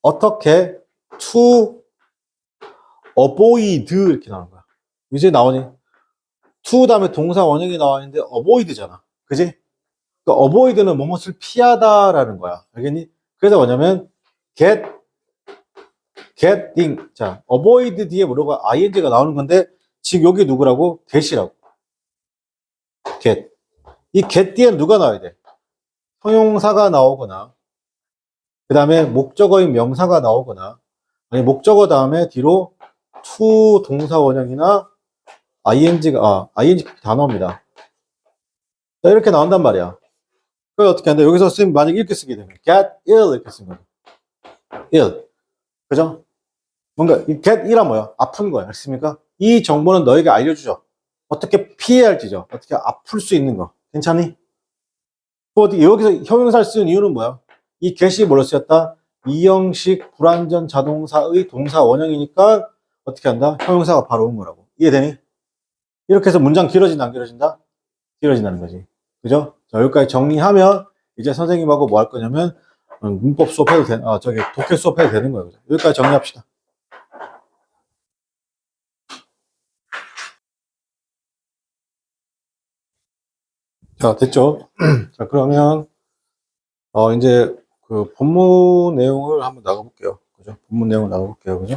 어떻게 to avoid 이렇게 나오는 거야. 이제 나오니? to 다음에 동사 원형이 나와 있는데 avoid잖아. 그지? 그러니까 avoid는 무엇을 피하다라는 거야. 알겠니? 그래서 뭐냐면 getting. 자, avoid 뒤에 뭐라고 ing가 나오는 건데 지금 여기 누구라고? get이라고. get. 이 get 뒤에 누가 나와야 돼? 형용사가 나오거나 그 다음에 목적어인 명사가 나오거나 아니 목적어 다음에 뒤로 to 동사 원형이나 ing가 ing 단어입니다. 자, 이렇게 나온단 말이야. 그걸 어떻게 한다? 여기서 쓰면 만약 이렇게 쓰게 되면 get ill 이렇게 쓴 거야. ill. 그죠? 뭔가 이 get ill은 뭐야? 아픈 거야. 알겠습니까? 이 정보는 너에게 알려주죠. 어떻게 피해야 할지죠. 어떻게 아플 수 있는 거. 괜찮니? 또 어디 여기서 형용사를 쓰는 이유는 뭐야? 이 get이 뭘로 쓰였다? 이형식 불완전 자동사의 동사 원형이니까 어떻게 한다? 형용사가 바로 온 거라고. 이해되니? 이렇게 해서 문장 길어진다, 안 길어진다? 길어진다는 거지. 그죠? 자, 여기까지 정리하면 이제 선생님하고 뭐 할 거냐면 문법 수업해도 독해 수업해도 되는 거예요. 여기까지 정리합시다. 자, 됐죠? 자, 그러면 이제 그 본문 내용을 한번 나가볼게요. 그죠? 본문 내용을 나가볼게요. 그죠?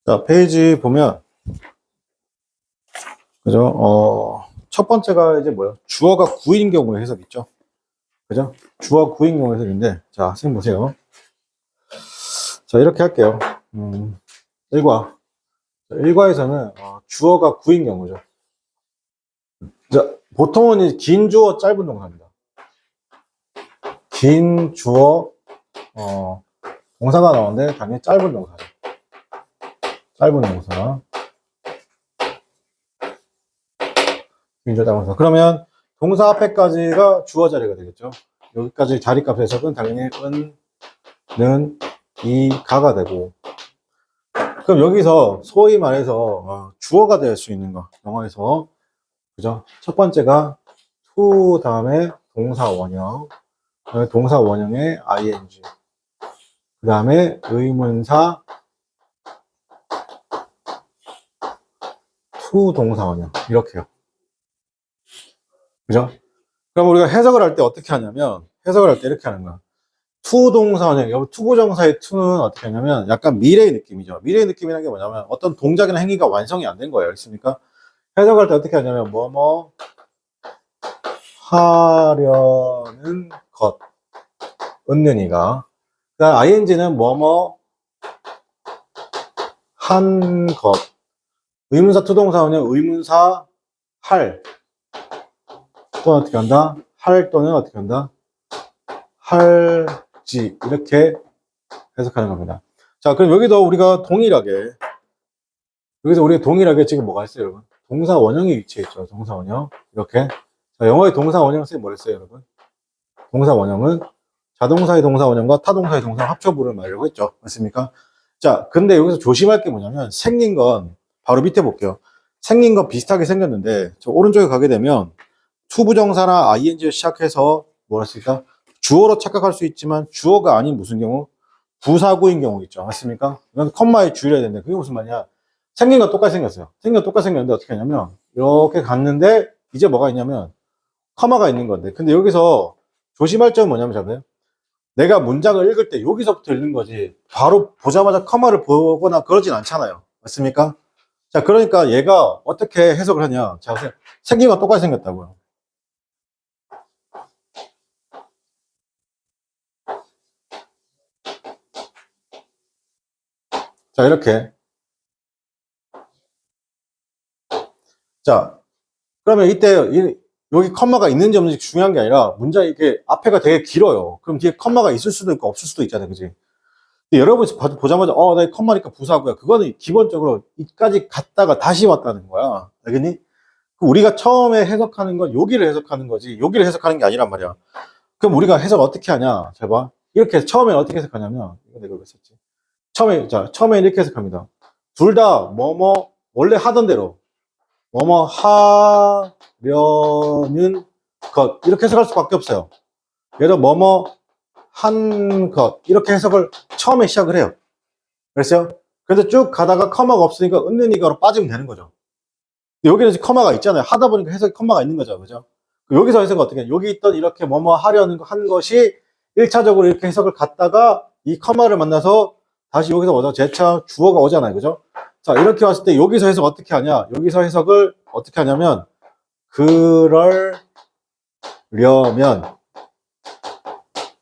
자, 페이지 보면 그죠? 첫 번째가 이제 뭐예요? 주어가 구인 경우의 해석 있죠? 그죠? 주어 구인 경우의 해석인데, 자, 선생님 보세요. 자, 이렇게 할게요. 1과. 1과에서는 주어가 구인 경우죠. 자, 보통은 긴 주어, 짧은 동사입니다. 긴 주어, 동사가 나오는데, 당연히 짧은 동사죠. 짧은 동사. 긴 주어, 짧은 동사. 그러면 동사 앞에까지가 주어 자리가 되겠죠. 여기까지 자리값 해석은 당연히 는, 이, 가가 되고. 그럼 여기서 소위 말해서 주어가 될 수 있는 거. 영어에서. 그죠? 첫 번째가 to 다음에 동사 원형. 동사 원형의 ing. 그 다음에 의문사 to 동사 원형. 이렇게요. 그죠? 그럼 우리가 해석을 할 때 어떻게 하냐면, 해석을 할 때 이렇게 하는 거야. to 동사 원형, 여기 투부정사의 to는 어떻게 하냐면, 약간 미래의 느낌이죠. 미래의 느낌이라는 게 뭐냐면, 어떤 동작이나 행위가 완성이 안 된 거예요. 알겠습니까? 해석할 때 어떻게 하냐면, 뭐뭐 하려는 것, 은는이가. 그다음 ing는 뭐뭐 한 것. 의문사 투동사 원형 의문사 할 또는 어떻게 한다? 할 또는 어떻게 한다? 할지 이렇게 해석하는 겁니다. 자, 그럼 여기도 우리가 동일하게 여기서 우리가 동일하게 지금 뭐가 있어요, 여러분? 동사 원형이 위치해 있죠. 동사 원형 이렇게. 자, 영어의 동사 원형 선생님 뭐랬어요, 여러분? 동사 원형은 자동사의 동사 원형과 타동사의 동사 합쳐부를 말하려고 했죠. 맞습니까? 자, 근데 여기서 조심할 게 뭐냐면 생긴 건 바로 밑에 볼게요. 생긴 건 비슷하게 생겼는데 저 오른쪽에 가게 되면 투부정사나 ing를 시작해서 뭐라 했을까? 주어로 착각할 수 있지만 주어가 아닌 무슨 경우? 부사구인 경우 있죠. 맞습니까? 이건 컴마에 주의해야 되는데 그게 무슨 말이야? 생긴 건 똑같이 생겼어요. 생긴 건 똑같이 생겼는데 어떻게 하냐면 이렇게 갔는데 이제 뭐가 있냐면 커마가 있는 건데 근데 여기서 조심할 점은 뭐냐면 잡아요. 내가 문장을 읽을 때 여기서부터 읽는 거지 바로 보자마자 커마를 보거나 그러진 않잖아요. 맞습니까? 자, 그러니까 얘가 어떻게 해석을 하냐. 자, 생긴 건 똑같이 생겼다고요. 자, 이렇게. 자, 그러면 이때 여기 컴마가 있는지 없는지 중요한 게 아니라 문장이 이게 앞에가 되게 길어요. 그럼 뒤에 컴마가 있을 수도 있고 없을 수도 있잖아요. 그지? 근데 여러분 보자마자 나 컴마니까 부사고야. 그거는 기본적으로 이까지 갔다가 다시 왔다는 거야. 알겠니? 우리가 처음에 해석하는 건 여기를 해석하는 거지 여기를 해석하는 게 아니란 말이야. 그럼 우리가 해석 어떻게 하냐? 잘 봐. 이렇게 처음에 어떻게 해석하냐면 이거 내가 왜 썼지? 처음에 이렇게 해석합니다. 둘 다 뭐뭐 원래 하던 대로 뭐뭐 하려는 것 이렇게 해석할 수밖에 없어요. 예를 들어 뭐뭐 한 것 이렇게 해석을 처음에 시작을 해요. 그랬어요? 그래서 쭉 가다가 커마가 없으니까 은는 이거로 빠지면 되는 거죠. 여기는 커마가 있잖아요. 하다 보니까 해석이 커마가 있는 거죠. 그죠? 여기서 해석은 어떻게 해? 여기 있던 이렇게 뭐뭐 하려는 한 것이 1차적으로 이렇게 해석을 갔다가 이 커마를 만나서 다시 여기서 오자 재차 주어가 오잖아요. 그죠? 자, 이렇게 왔을 때 여기서 해석 어떻게 하냐? 여기서 해석을 어떻게 하냐면 그러려면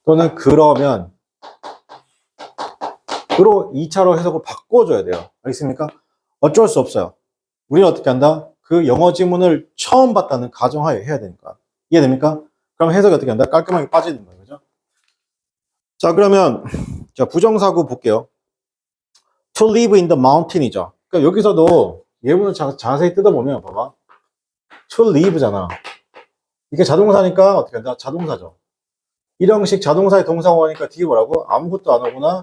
또는 그러면 으로 2차로 해석을 바꿔줘야 돼요. 알겠습니까? 어쩔 수 없어요. 우리는 어떻게 한다? 그 영어 지문을 처음 봤다는 가정하에 해야 되니까. 이해됩니까? 그럼 해석이 어떻게 한다? 깔끔하게 빠지는 거예요. 그죠? 자, 그러면, 자, 부정사구 볼게요. To live in the mountain이죠. 그러니까 여기서도 예문을 자세히 뜯어보면, 봐봐. To live잖아. 이게 자동사니까 어떻게 한다? 자동사죠. 일형식 자동사의 동사가 오니까 뒤에 뭐라고? 아무것도 안 오거나,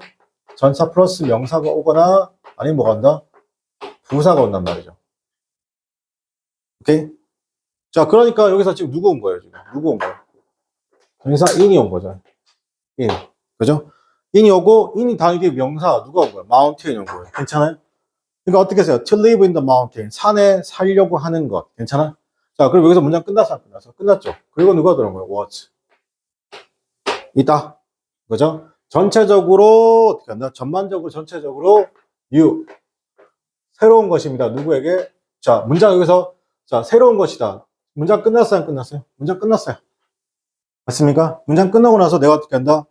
전사 플러스 명사가 오거나, 아니면 뭐가 온다? 부사가 온단 말이죠. 오케이? 자, 그러니까 여기서 지금 누구 온 거예요, 지금? 누구 온 거예요? 전사 in이 온 거죠. in. 그죠? in이 오고, in이 당연히 명사, 누가 온 거예요? mountain이 온 거예요. 괜찮아요? 그러니까 어떻게 했어요? To live in the mountain. 산에 살려고 하는 것. 괜찮아? 자, 그럼 여기서 문장 끝났어? 안 끝났어? 끝났죠? 그리고 누가 들어온 거예요? was. 있다. 그죠? 전체적으로, 어떻게 한다? 전반적으로, 전체적으로, you. 새로운 것입니다. 누구에게? 자, 문장 여기서, 자, 새로운 것이다. 문장 끝났어요? 안 끝났어요? 문장 끝났어요. 맞습니까? 문장 끝나고 나서 내가 어떻게 한다?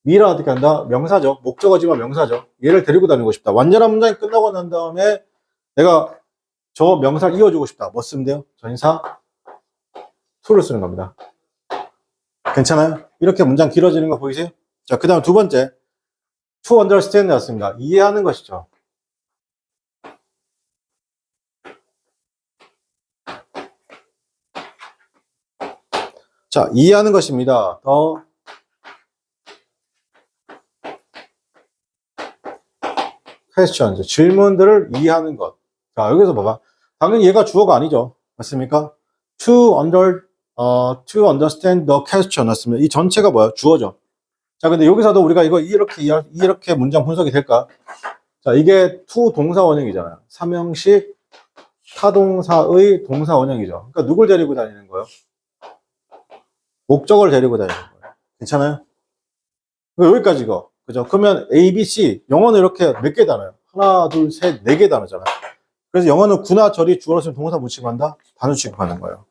미라 어떻게 한다? 명사죠. 목적어지만 명사죠. 얘를 데리고 다니고 싶다. 완전한 문장이 끝나고 난 다음에 내가 저 명사를 이어주고 싶다. 뭐 쓰면 돼요? 전사 to를 쓰는 겁니다. 괜찮아요? 이렇게 문장 길어지는 거 보이세요? 자, 그 다음 두 번째. to understand 였습니다. 이해하는 것이죠. 자, 이해하는 것입니다. 더 questions, 질문들을 이해하는 것. 자, 여기서 봐봐. 당연히 얘가 주어가 아니죠. 맞습니까? to understand the question. 맞습니다. 이 전체가 뭐야? 주어죠. 자, 근데 여기서도 우리가 이거 이렇게 문장 분석이 될까? 자, 이게 to 동사 원형이잖아요. 삼형식 타동사의 동사 원형이죠. 그러니까 누굴 데리고 다니는 거예요? 목적어를 데리고 다니는 거예요. 괜찮아요? 여기까지 이거. 그죠? 그러면 A, B, C. 영어는 이렇게 몇 개 단어예요? 하나, 둘, 셋, 네 개 단어잖아요. 그래서 영어는 구나 절이 주어로 쓰면 동사 못 취급한다? 단어 취급하는 거예요.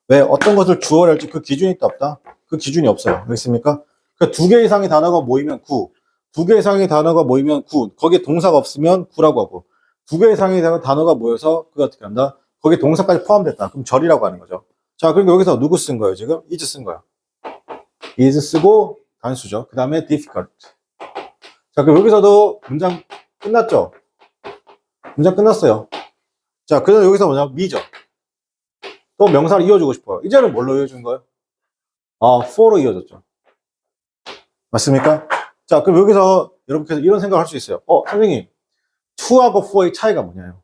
왜 어떤 것을 주어야 할지 그 기준이 있다 없다? 그 기준이 없어요. 알겠습니까? 그러니까 두 개 이상의 단어가 모이면 구, 두 개 이상의 단어가 모이면 구, 거기에 동사가 없으면 구라고 하고, 두 개 이상의 단어가 모여서 그거 어떻게 한다? 거기에 동사까지 포함됐다. 그럼 절이라고 하는 거죠. 자, 그리고 여기서 누구 쓴 거예요, 지금? is 쓴 거야. is 쓰고 단수죠. 그 다음에 difficult. 자, 그럼 여기서도 문장 끝났죠? 문장 끝났어요. 자, 그래서 여기서 뭐냐? 미죠. 또 명사를 이어주고 싶어요. 이제는 뭘로 이어준 거예요? for로 이어졌죠. 맞습니까? 자, 그럼 여기서 여러분께서 이런 생각을 할 수 있어요. 선생님, to하고 for의 차이가 뭐냐요?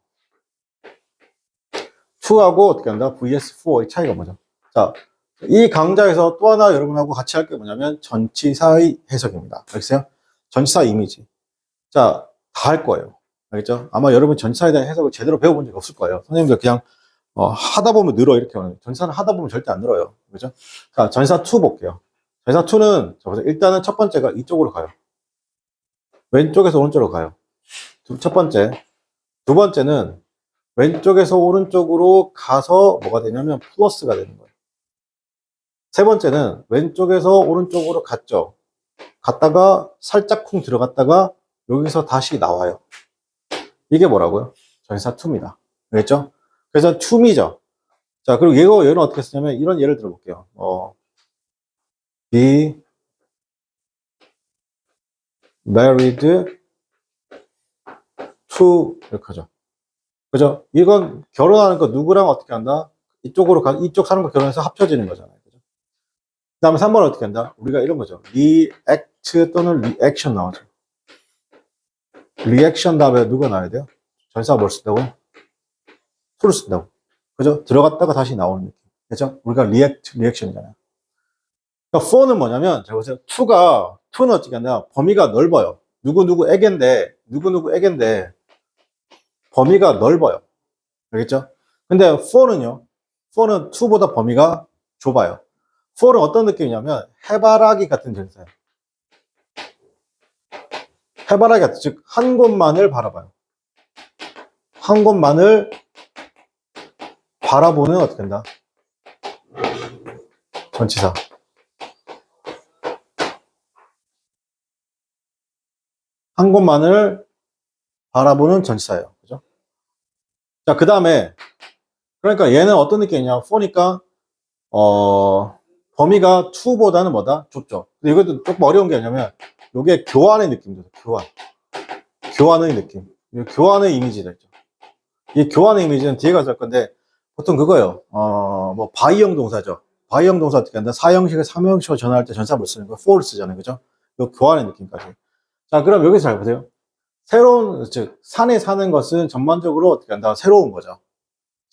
to하고 어떻게 한다? vs for의 차이가 뭐죠? 자, 이 강좌에서 또 하나 여러분하고 같이 할 게 뭐냐면 전치사의 해석입니다. 알겠어요? 전치사 이미지. 자, 다 할 거예요. 알겠죠? 아마 여러분 전치사에 대한 해석을 제대로 배워본 적이 없을 거예요. 선생님들 그냥 하다 보면 늘어 이렇게 하는 전치사는 하다 보면 절대 안 늘어요. 그죠? 자, 전치사 2 볼게요. 전치사 2는 일단은 첫 번째가 이쪽으로 가요. 왼쪽에서 오른쪽으로 가요. 첫 번째. 두 번째는 왼쪽에서 오른쪽으로 가서 뭐가 되냐면 플러스가 되는 거예요. 세 번째는 왼쪽에서 오른쪽으로 갔죠. 갔다가 살짝 쿵 들어갔다가 여기서 다시 나와요. 이게 뭐라고요? 전치사 2입니다. 알겠죠? 그래서 to미죠. 자, 그리고 얘는 어떻게 쓰냐면 이런 예를 들어볼게요. be married to 이렇게 하죠. 그죠? 이건 결혼하는 거 누구랑 어떻게 한다? 이쪽 사람과 결혼해서 합쳐지는 거잖아요. 그죠? 그 다음에 3번 어떻게 한다? 우리가 이런 거죠. react 또는 reaction 나오죠. reaction 다음에 누가 나와야 돼요? 전치사가 뭘 쓴다고? to를 쓴다고. 그죠? 들어갔다가 다시 나오는 느낌. 그죠? 우리가 reaction이잖아요. 그러니까 for는 뭐냐면, 자, 보세요. to는 어떻게 한다? 범위가 넓어요. 누구누구에게인데, 범위가 넓어요. 알겠죠? 근데 for는 to보다 범위가 좁아요. for는 어떤 느낌이냐면, 해바라기 같은 전사예요. 해바라기 같은, 즉, 한 곳만을 바라봐요. 한 곳만을 바라보는 어떻게 된다? 전치사. 한 곳만을 바라보는 전치사예요. 그죠? 자, 그 다음에, 그러니까 얘는 어떤 느낌이냐? for니까, 범위가 to보다는 뭐다? 좁죠. 근데 이것도 조금 어려운 게 뭐냐면, 이게 교환의 느낌이죠. 교환의 느낌. 교환의 이미지가 있죠. 이 교환의 이미지는 뒤에 가서 할 건데, 보통 그거예요. 뭐, 바이형 동사죠. 바이형 동사 어떻게 한다? 사형식을 삼형식으로 전환할 때 전사 못 쓰는 거, for 쓰잖아요. 그죠? 이 교환의 느낌까지. 자, 그럼 여기서 잘 보세요. 즉, 산에 사는 것은 전반적으로 어떻게 한다? 새로운 거죠.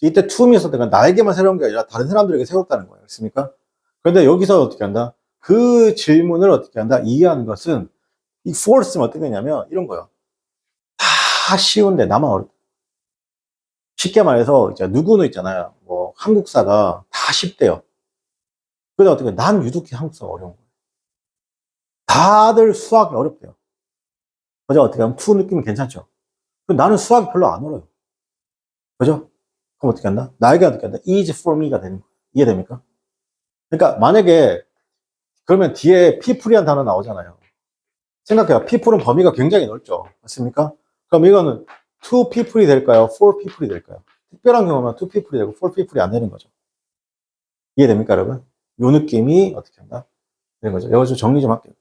이때 to음이 있었던 건 나에게만 새로운 게 아니라 다른 사람들에게 새롭다는 거예요. 그렇습니까? 그런데 여기서 어떻게 한다? 그 질문을 어떻게 한다? 이해하는 것은 이 for 쓰면 어떻게 되냐면 이런 거예요. 다 쉬운데 나만 어렵다. 쉽게 말해서 이제 누구는 있잖아요. 뭐 한국사가 다 쉽대요. 근데 어떻게 난 유독히 한국사가 어려운 거예요. 다들 수학이 어렵대요. 그죠? 어떻게 하면 to 느낌이 괜찮죠? 근데 나는 수학이 별로 안 어려워요. 그죠? 그럼 어떻게 한다? 나에게 어떻게 한다? easy for me가 되는 거예요. 이해됩니까? 그러니까 만약에 그러면 뒤에 people이란 단어 나오잖아요. 생각해요. people은 범위가 굉장히 넓죠. 맞습니까? 그럼 이거는 two people이 될까요? four people이 될까요? 특별한 경우는 two people이 되고 four people이 안 되는 거죠. 이해됩니까, 여러분? 요 느낌이 어떻게 한다? 되는 거죠. 여기서 정리 좀 할게요.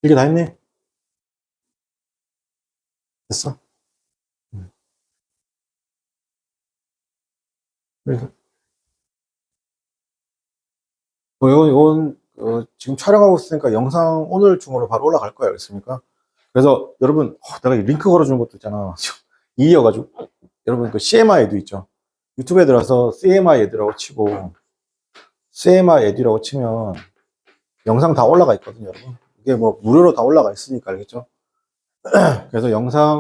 이게 다 했니? 됐어? 그래서 이건 지금 촬영하고 있으니까 영상 오늘 중으로 바로 올라갈 거예요. 알겠습니까? 그래서 여러분 내가 링크 걸어주는 것도 있잖아. 이어가지고 여러분 그 CMI 에듀 있죠. 유튜브에 들어서 CMI 에듀라고 치고 CMI 에듀라고 치면 영상 다 올라가 있거든요, 여러분. 이게 뭐 무료로 다 올라가 있으니까 알겠죠? 그래서 영상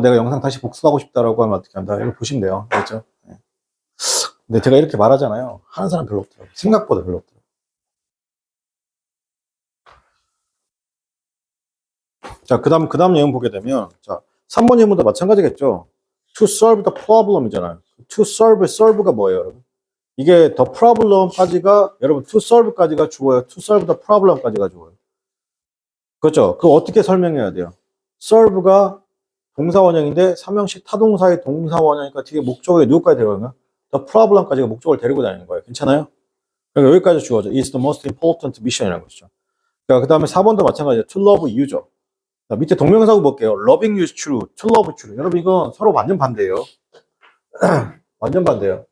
내가 영상 다시 복습하고 싶다라고 하면 어떻게 한다? 이거 보시면 돼요. 알겠죠? 네. 근데 제가 이렇게 말하잖아요. 하는 사람 별로 없더라고요. 생각보다 별로 없더라고요. 자, 그 다음 내용 보게 되면, 자, 3번 예문도 마찬가지겠죠? To solve the problem이잖아요. To solve가 뭐예요, 여러분? 이게 the problem까지가, 여러분, to solve까지가 주어요. To solve the problem까지가 주어요. 그렇죠? 그거 어떻게 설명해야 돼요? solve가 동사원형인데, 삼형식 타동사의 동사원형이니까 뒤에 목적에 누구까지 데려가면? the problem까지가 목적을 데리고 다니는 거예요. 괜찮아요? 그러니까 여기까지 주어져. is the most important mission이라는 것이죠. 그 다음에 4번도 마찬가지예요. to love you죠. 자, 밑에 동명사고 볼게요. loving you is true, to love true. 여러분 이거 서로 완전 반대예요. 완전 반대예요.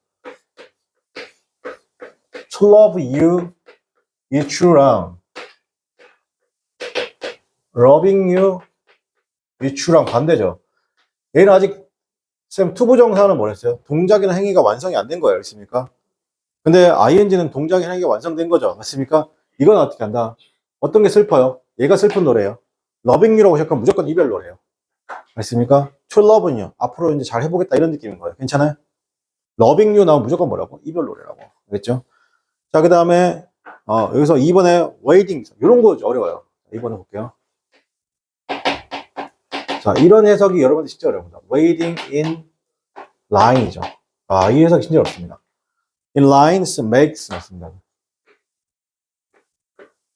to love you is true랑 loving you is true랑 반대죠. 얘는 아직 쌤 투부정사는 뭐랬어요? 동작이나 행위가 완성이 안 된 거예요. 알겠습니까? 근데 ing는 동작이나 행위가 완성된 거죠. 맞습니까? 이건 어떻게 한다? 어떤 게 슬퍼요? 얘가 슬픈 노래예요. loving you라고 시작하면 무조건 이별 노래예요. 알겠습니까? to love는요. 앞으로 이제 잘 해보겠다 이런 느낌인 거예요. 괜찮아요? loving you 나오면 무조건 뭐라고? 이별 노래라고. 알겠죠? 자, 그 다음에 여기서 2번에 waiting 이런 거 어려워요. 2번에 볼게요. 자, 이런 해석이 여러분들 진짜 어려웁니다. waiting in line이죠. 이 해석이 진짜 어렵습니다. in lines makes 맞습니다.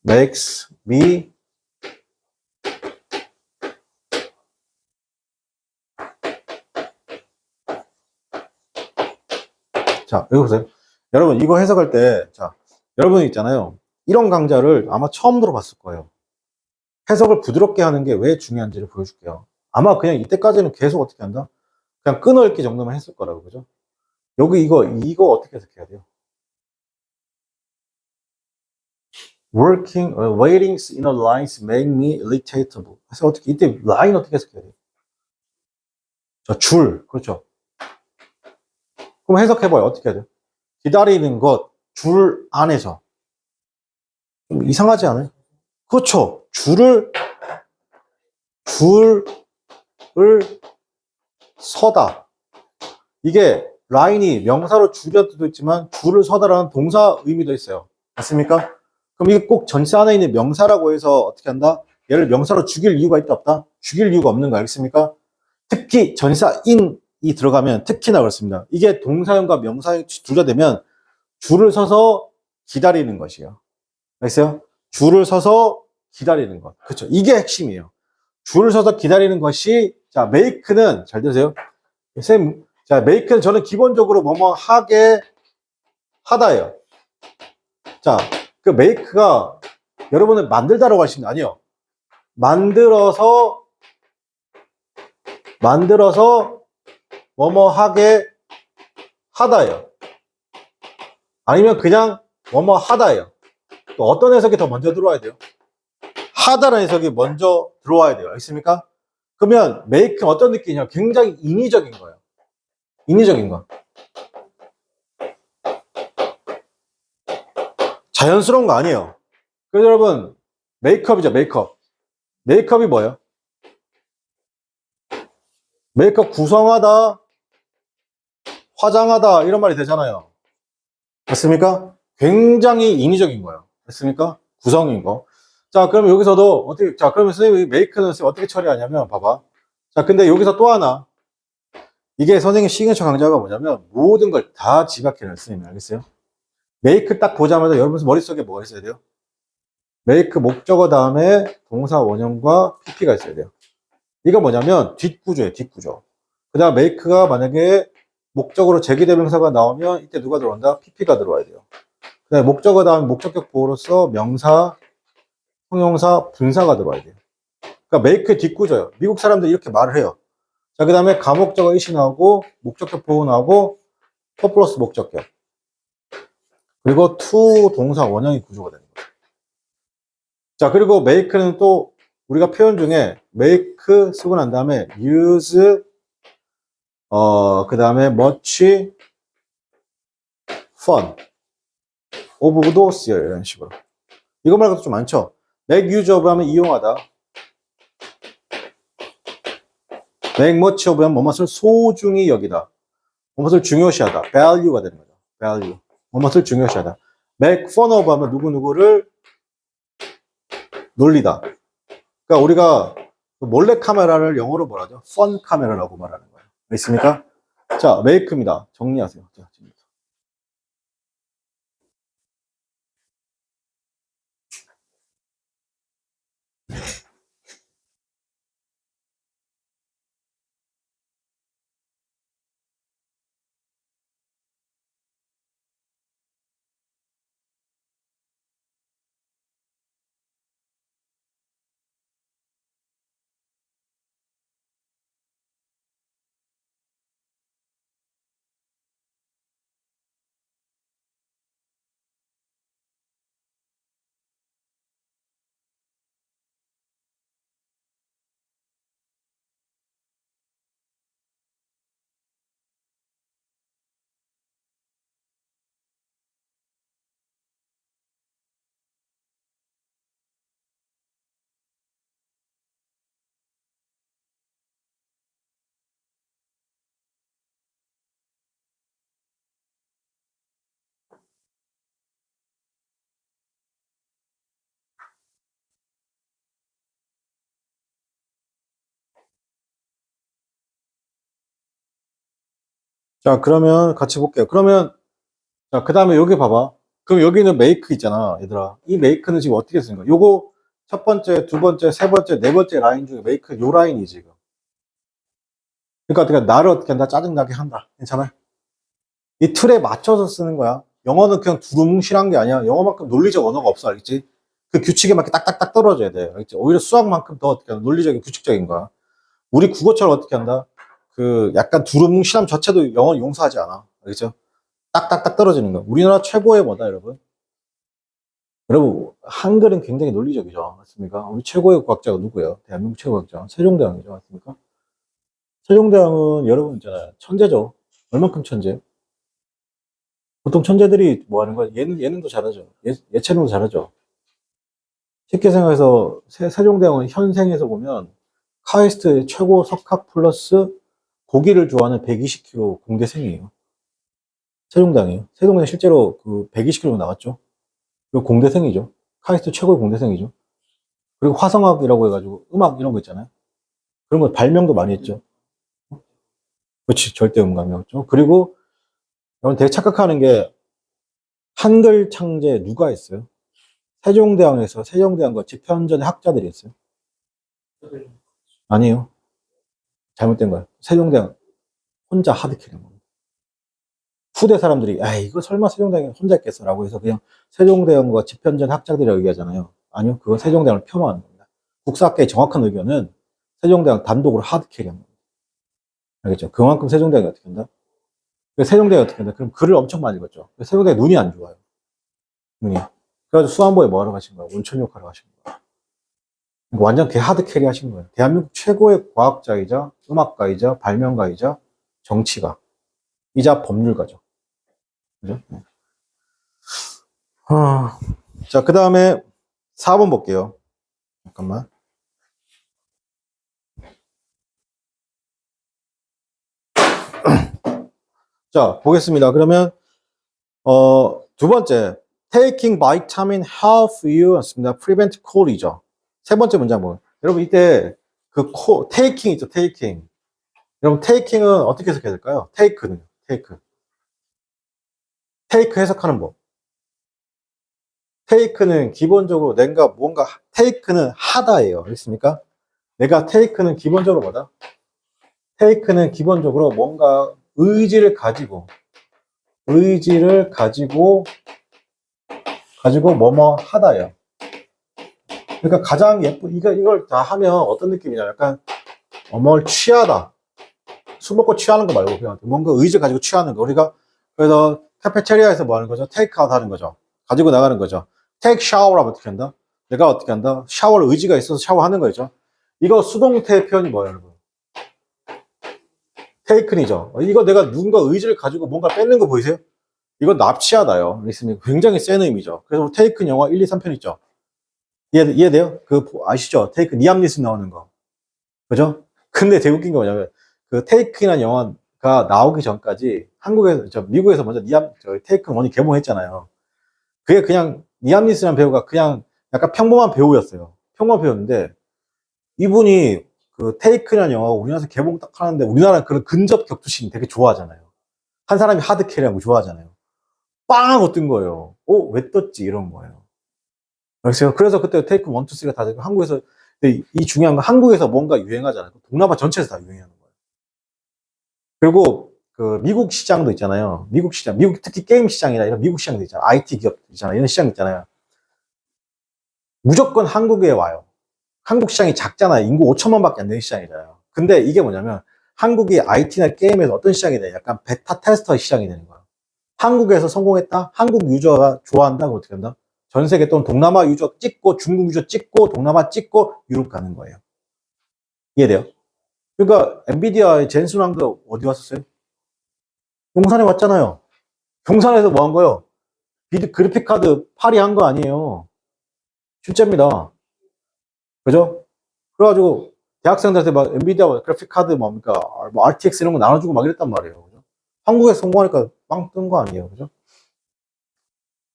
makes me 자, 여기 보세요. 여러분 이거 해석할 때 자, 여러분 있잖아요. 이런 강좌를 아마 처음 들어봤을 거예요. 해석을 부드럽게 하는 게 왜 중요한지를 보여줄게요. 아마 그냥 이때까지는 계속 어떻게 한다? 그냥 끊어읽기 정도만 했을 거라고, 그죠? 여기 이거 어떻게 해석해야 돼요? waiting in a lines make me irritable. 그래서 어떻게, 이때 line 어떻게 해석해야 돼요? 자, 줄. 그렇죠. 그럼 해석해봐요. 어떻게 해야 돼요? 기다리는 것, 줄 안에서. 좀 이상하지 않아요? 그렇죠. 줄을 서다. 이게 라인이 명사로 줄여도 있지만 줄을 서다라는 동사 의미도 있어요. 맞습니까? 그럼 이게 꼭 전체 안에 있는 명사라고 해서 어떻게 한다? 얘를 명사로 죽일 이유가 있다 없다? 죽일 이유가 없는 거 알겠습니까? 특히 전사 in이 들어가면 특히나 그렇습니다. 이게 동사형과 명사형 둘 다 되면 줄을 서서 기다리는 것이에요. 알겠어요? 줄을 서서 기다리는 것. 그렇죠. 이게 핵심이에요. 줄을 서서 기다리는 것이 자, make는 잘 들으세요. 쌤, 자, make는 저는 기본적으로 뭐뭐 하게 하다예요. 자, 그 make가 여러분은 만들다라고 하시면 아니요. 만들어서 뭐뭐 하게 하다예요. 아니면 그냥 뭐뭐 하다예요. 또 어떤 해석이 더 먼저 들어와야 돼요? 하다라는 해석이 먼저 들어와야 돼요. 알겠습니까? 그러면 make는 어떤 느낌이냐? 굉장히 인위적인 거예요. 인위적인 거. 자연스러운 거 아니에요. 그래서 여러분 메이크업이죠. 메이크업이 뭐예요? 메이크업 구성하다, 화장하다 이런 말이 되잖아요. 맞습니까? 굉장히 인위적인 거예요. 맞습니까? 구성인 거. 자, 그러면 여기서도 어떻게, 자, 그러면 선생님이 메이크는 어떻게 처리하냐면, 봐봐. 자, 근데 여기서 또 하나. 이게 선생님 시그니처 강좌가 뭐냐면, 모든 걸 다 집약해요, 선생님. 알겠어요? 메이크 딱 보자마자 여러분 머릿속에 뭐가 있어야 돼요? 메이크 목적어 다음에 동사 원형과 PP가 있어야 돼요. 이거 뭐냐면, 뒷구조예요, 뒷구조. 그 다음 메이크가 만약에 목적으로 제기대명사가 나오면, 이때 누가 들어온다? PP가 들어와야 돼요. 그 다음에 목적어 다음 목적격 보호로서 명사, 형용사 분사가 들어와야 돼요. 그러니까 make 뒷구조예요. 미국 사람들이 이렇게 말을 해요. 자, 그 다음에 가목적어 이시 나오고, 목적격 보호 나오고, to 플러스 목적격. 그리고 to 동사 원형이 구조가 되는 거예요. 자, 그리고 make는 또 우리가 표현 중에 make 쓰고 난 다음에 use, 그 다음에 much fun of도 쓰여요. 이런 식으로. 이거 말고도 좀 많죠. make use of 하면 이용하다. make much of 하면 뭐뭇을 소중히 여기다. 뭐뭇을 중요시하다. value가 되는 거죠. value. 뭐뭇을 중요시하다. make fun of 하면 누구누구를 놀리다. 그러니까 우리가 몰래 카메라를 영어로 뭐라죠? fun 카메라라고 말하는 거예요. 있습니까? 자, make입니다. 정리하세요. 자, 지금부터. 자, 그러면 같이 볼게요. 그러면, 자, 그 다음에 여기 봐봐. 그럼 여기는 make 있잖아, 얘들아. 이 make는 지금 어떻게 쓰는 거야? 요거 첫 번째, 두 번째, 세 번째, 네 번째 라인 중에 make 요 라인이 지금. 그러니까 어떻게 나를 어떻게 한다? 짜증나게 한다. 괜찮아? 이 틀에 맞춰서 쓰는 거야. 영어는 그냥 두루뭉실한 게 아니야. 영어만큼 논리적 언어가 없어, 알겠지? 그 규칙에 맞게 딱딱딱 떨어져야 돼, 알겠지? 오히려 수학만큼 더 어떻게 하나 논리적인 규칙적인 거야. 우리 국어처럼 어떻게 한다? 그 약간 두루뭉실함 자체도 영어를 용서하지 않아, 알겠죠? 딱딱딱 떨어지는 거야. 우리나라 최고의 뭐다, 여러분? 여러분, 한글은 굉장히 논리적이죠, 맞습니까? 우리 최고의 과학자가 누구예요? 대한민국 최고 과학자 세종대왕이죠, 맞습니까? 세종대왕은 여러분 있잖아요, 천재죠. 얼만큼 천재? 보통 천재들이 뭐 하는 거야? 예능도 잘하죠. 예체능도 잘하죠. 쉽게 생각해서 세종대왕은 현생에서 보면 카이스트 최고 석학 플러스 고기를 좋아하는 120kg 공대생이에요. 세종대왕이에요. 세종대왕 실제로 그 120kg 나왔죠. 그리고 공대생이죠. 카이스트 최고의 공대생이죠. 그리고 화성학이라고 해가지고 음악 이런 거 있잖아요. 그런 거 발명도 많이 했죠. 그렇지, 절대음감이었죠. 그리고 여러분 되게 착각하는 게 한글 창제 누가 했어요? 세종대왕에서 세종대왕과 집현전의 학자들이 했어요. 아니에요. 잘못된 거예요. 세종대왕 혼자 하드캐리한 겁니다. 후대 사람들이 아 이거 설마 세종대왕이 혼자 했겠어라고 해서 그냥 세종대왕과 집현전 학자들이라고 얘기하잖아요. 아니요. 그건 세종대왕을 폄하하는 겁니다. 국사학계의 정확한 의견은 세종대왕 단독으로 하드캐리한 겁니다. 알겠죠? 그만큼 세종대왕이 어떻게 한다? 세종대왕이 어떻게 한다? 그럼 글을 엄청 많이 읽었죠. 세종대왕 눈이 안 좋아요. 눈이. 그래가지고 수안보에 뭐 하러 가신 거야? 온천욕하러 가신 거야. 그러니까 완전 대하드 캐리 하신 거예요. 대한민국 최고의 과학자이자 음악가이자 발명가이자 정치가 이자 법률가죠. 그죠? 자, 그 다음에 4번 볼게요. 잠깐만. 자, 보겠습니다. 그러면, 두 번째. Taking vitamin help you. 습니다. Prevent cold이죠. 세 번째 문장 보면. 여러분, 이때 taking 있죠, taking. 여러분, taking은 어떻게 해석해야 될까요? take는, take. take 해석하는 법. take는 기본적으로 내가 뭔가, take는 하다예요. 알겠습니까? 내가 take는 기본적으로 뭐다? take는 기본적으로 뭔가 의지를 가지고 뭐뭐 하다예요. 그러니까 가장 예쁜, 이걸 다 하면 어떤 느낌이냐. 약간, 뭘 취하다. 술 먹고 취하는 거 말고, 그냥 뭔가 의지 가지고 취하는 거. 우리가, 그래서 카페테리아에서 뭐 하는 거죠? 테이크아웃 하는 거죠. 가지고 나가는 거죠. 테이크 샤워라면 어떻게 한다? 내가 어떻게 한다? 샤워를 의지가 있어서 샤워하는 거죠. 이거 수동태 표현이 뭐예요, 여러분? 테이큰이죠. 이거 내가 누군가 의지를 가지고 뭔가 뺏는 거 보이세요? 이건 납치하다요. 있으면 굉장히 센 의미죠. 그래서 테이큰 영화 1, 2, 3편 있죠. 이해돼요? 아시죠? 테이큰 리암 니슨 나오는 거. 그죠? 근데 되게 웃긴 게 뭐냐면, 그 테이큰이라는 영화가 나오기 전까지 미국에서 먼저 테이큰 1이 개봉했잖아요. 그게 그냥, 리암 니슨이라는 배우가 그냥 약간 평범한 배우였어요. 평범한 배우였는데, 이분이 그 테이큰이라는 영화가 우리나라에서 개봉 딱 하는데, 우리나라는 그런 근접 격투씬 되게 좋아하잖아요. 한 사람이 하드캐리하고 좋아하잖아요. 빵! 하고 뜬 거예요. 왜 떴지? 이런 거예요. 그래서 그때 테이크 1, 2, 3가 다 되고 한국에서 이 중요한 건 한국에서 뭔가 유행하잖아요. 동남아 전체에서 다 유행하는 거예요. 그리고 그 미국 시장도 있잖아요. 미국 시장, 미국 특히 게임 시장이나 이런 미국 시장도 있잖아요. IT 기업 있잖아요. 이런 시장 있잖아요. 무조건 한국에 와요. 한국 시장이 작잖아요. 인구 5천만밖에 안 되는 시장이잖아요. 근데 이게 뭐냐면 한국이 IT나 게임에서 어떤 시장이 돼? 약간 베타 테스터 시장이 되는 거예요. 한국에서 성공했다? 한국 유저가 좋아한다? 그럼 어떻게 한다? 전 세계 또는 동남아 유저 찍고 중국 유저 찍고 동남아 찍고 유럽 가는 거예요. 이해돼요? 그러니까 엔비디아의 젠슨 왕도 어디 왔었어요? 용산에 왔잖아요. 용산에서 뭐 한 거예요? 그래픽 카드 파리 한 거 아니에요. 실제입니다. 그죠? 그래가지고 대학생들한테 막 엔비디아 그래픽 카드 뭡니까? 뭐 RTX 이런 거 나눠주고 막 이랬단 말이에요. 그죠? 한국에서 성공하니까 빵 뜬 거 아니에요. 그죠?